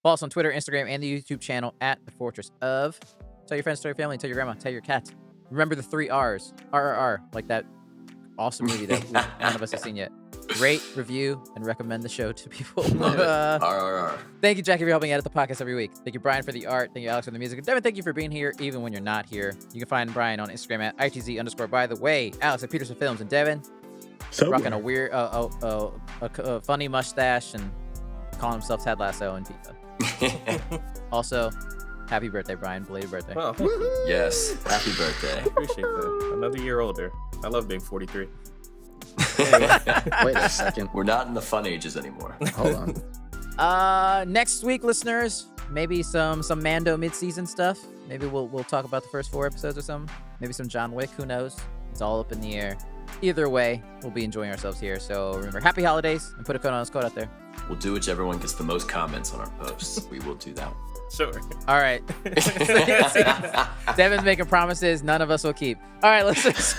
Follow us on Twitter, Instagram, and the YouTube channel at The Fourtress of. Tell your friends, tell your family, tell your grandma, tell your cat. Remember the 3 R's. RRR, like that awesome movie that none of us have seen yet. rate, review, and recommend the show to people. Thank you, Jackie, for helping edit the podcast every week. Thank you, Brian, for the art. Thank you, Alex, for the music. And Devin, thank you for being here, even when you're not here. You can find Brian on Instagram at ITZ_ by the way. Alex at Peterson Films, and Devin rocking a weird, funny mustache and calling himself Ted Lasso and FIFA. Also, happy birthday, Brian. Belated birthday. Oh, yes. Happy birthday. Appreciate that. Another year older. I love being 43. Wait a second. We're not in the fun ages anymore. Hold on. Next week, listeners, maybe some Mando mid-season stuff. Maybe we'll talk about the first 4 episodes or something. Maybe some John Wick. Who knows? It's all up in the air. Either way, we'll be enjoying ourselves here. So remember, happy holidays, and put a code on this code out there. We'll do whichever one gets the most comments on our posts. We will do that one. Sure. All right. Devin's making promises none of us will keep. All right, listeners.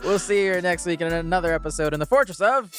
We'll see you here next week in another episode in the Fortress of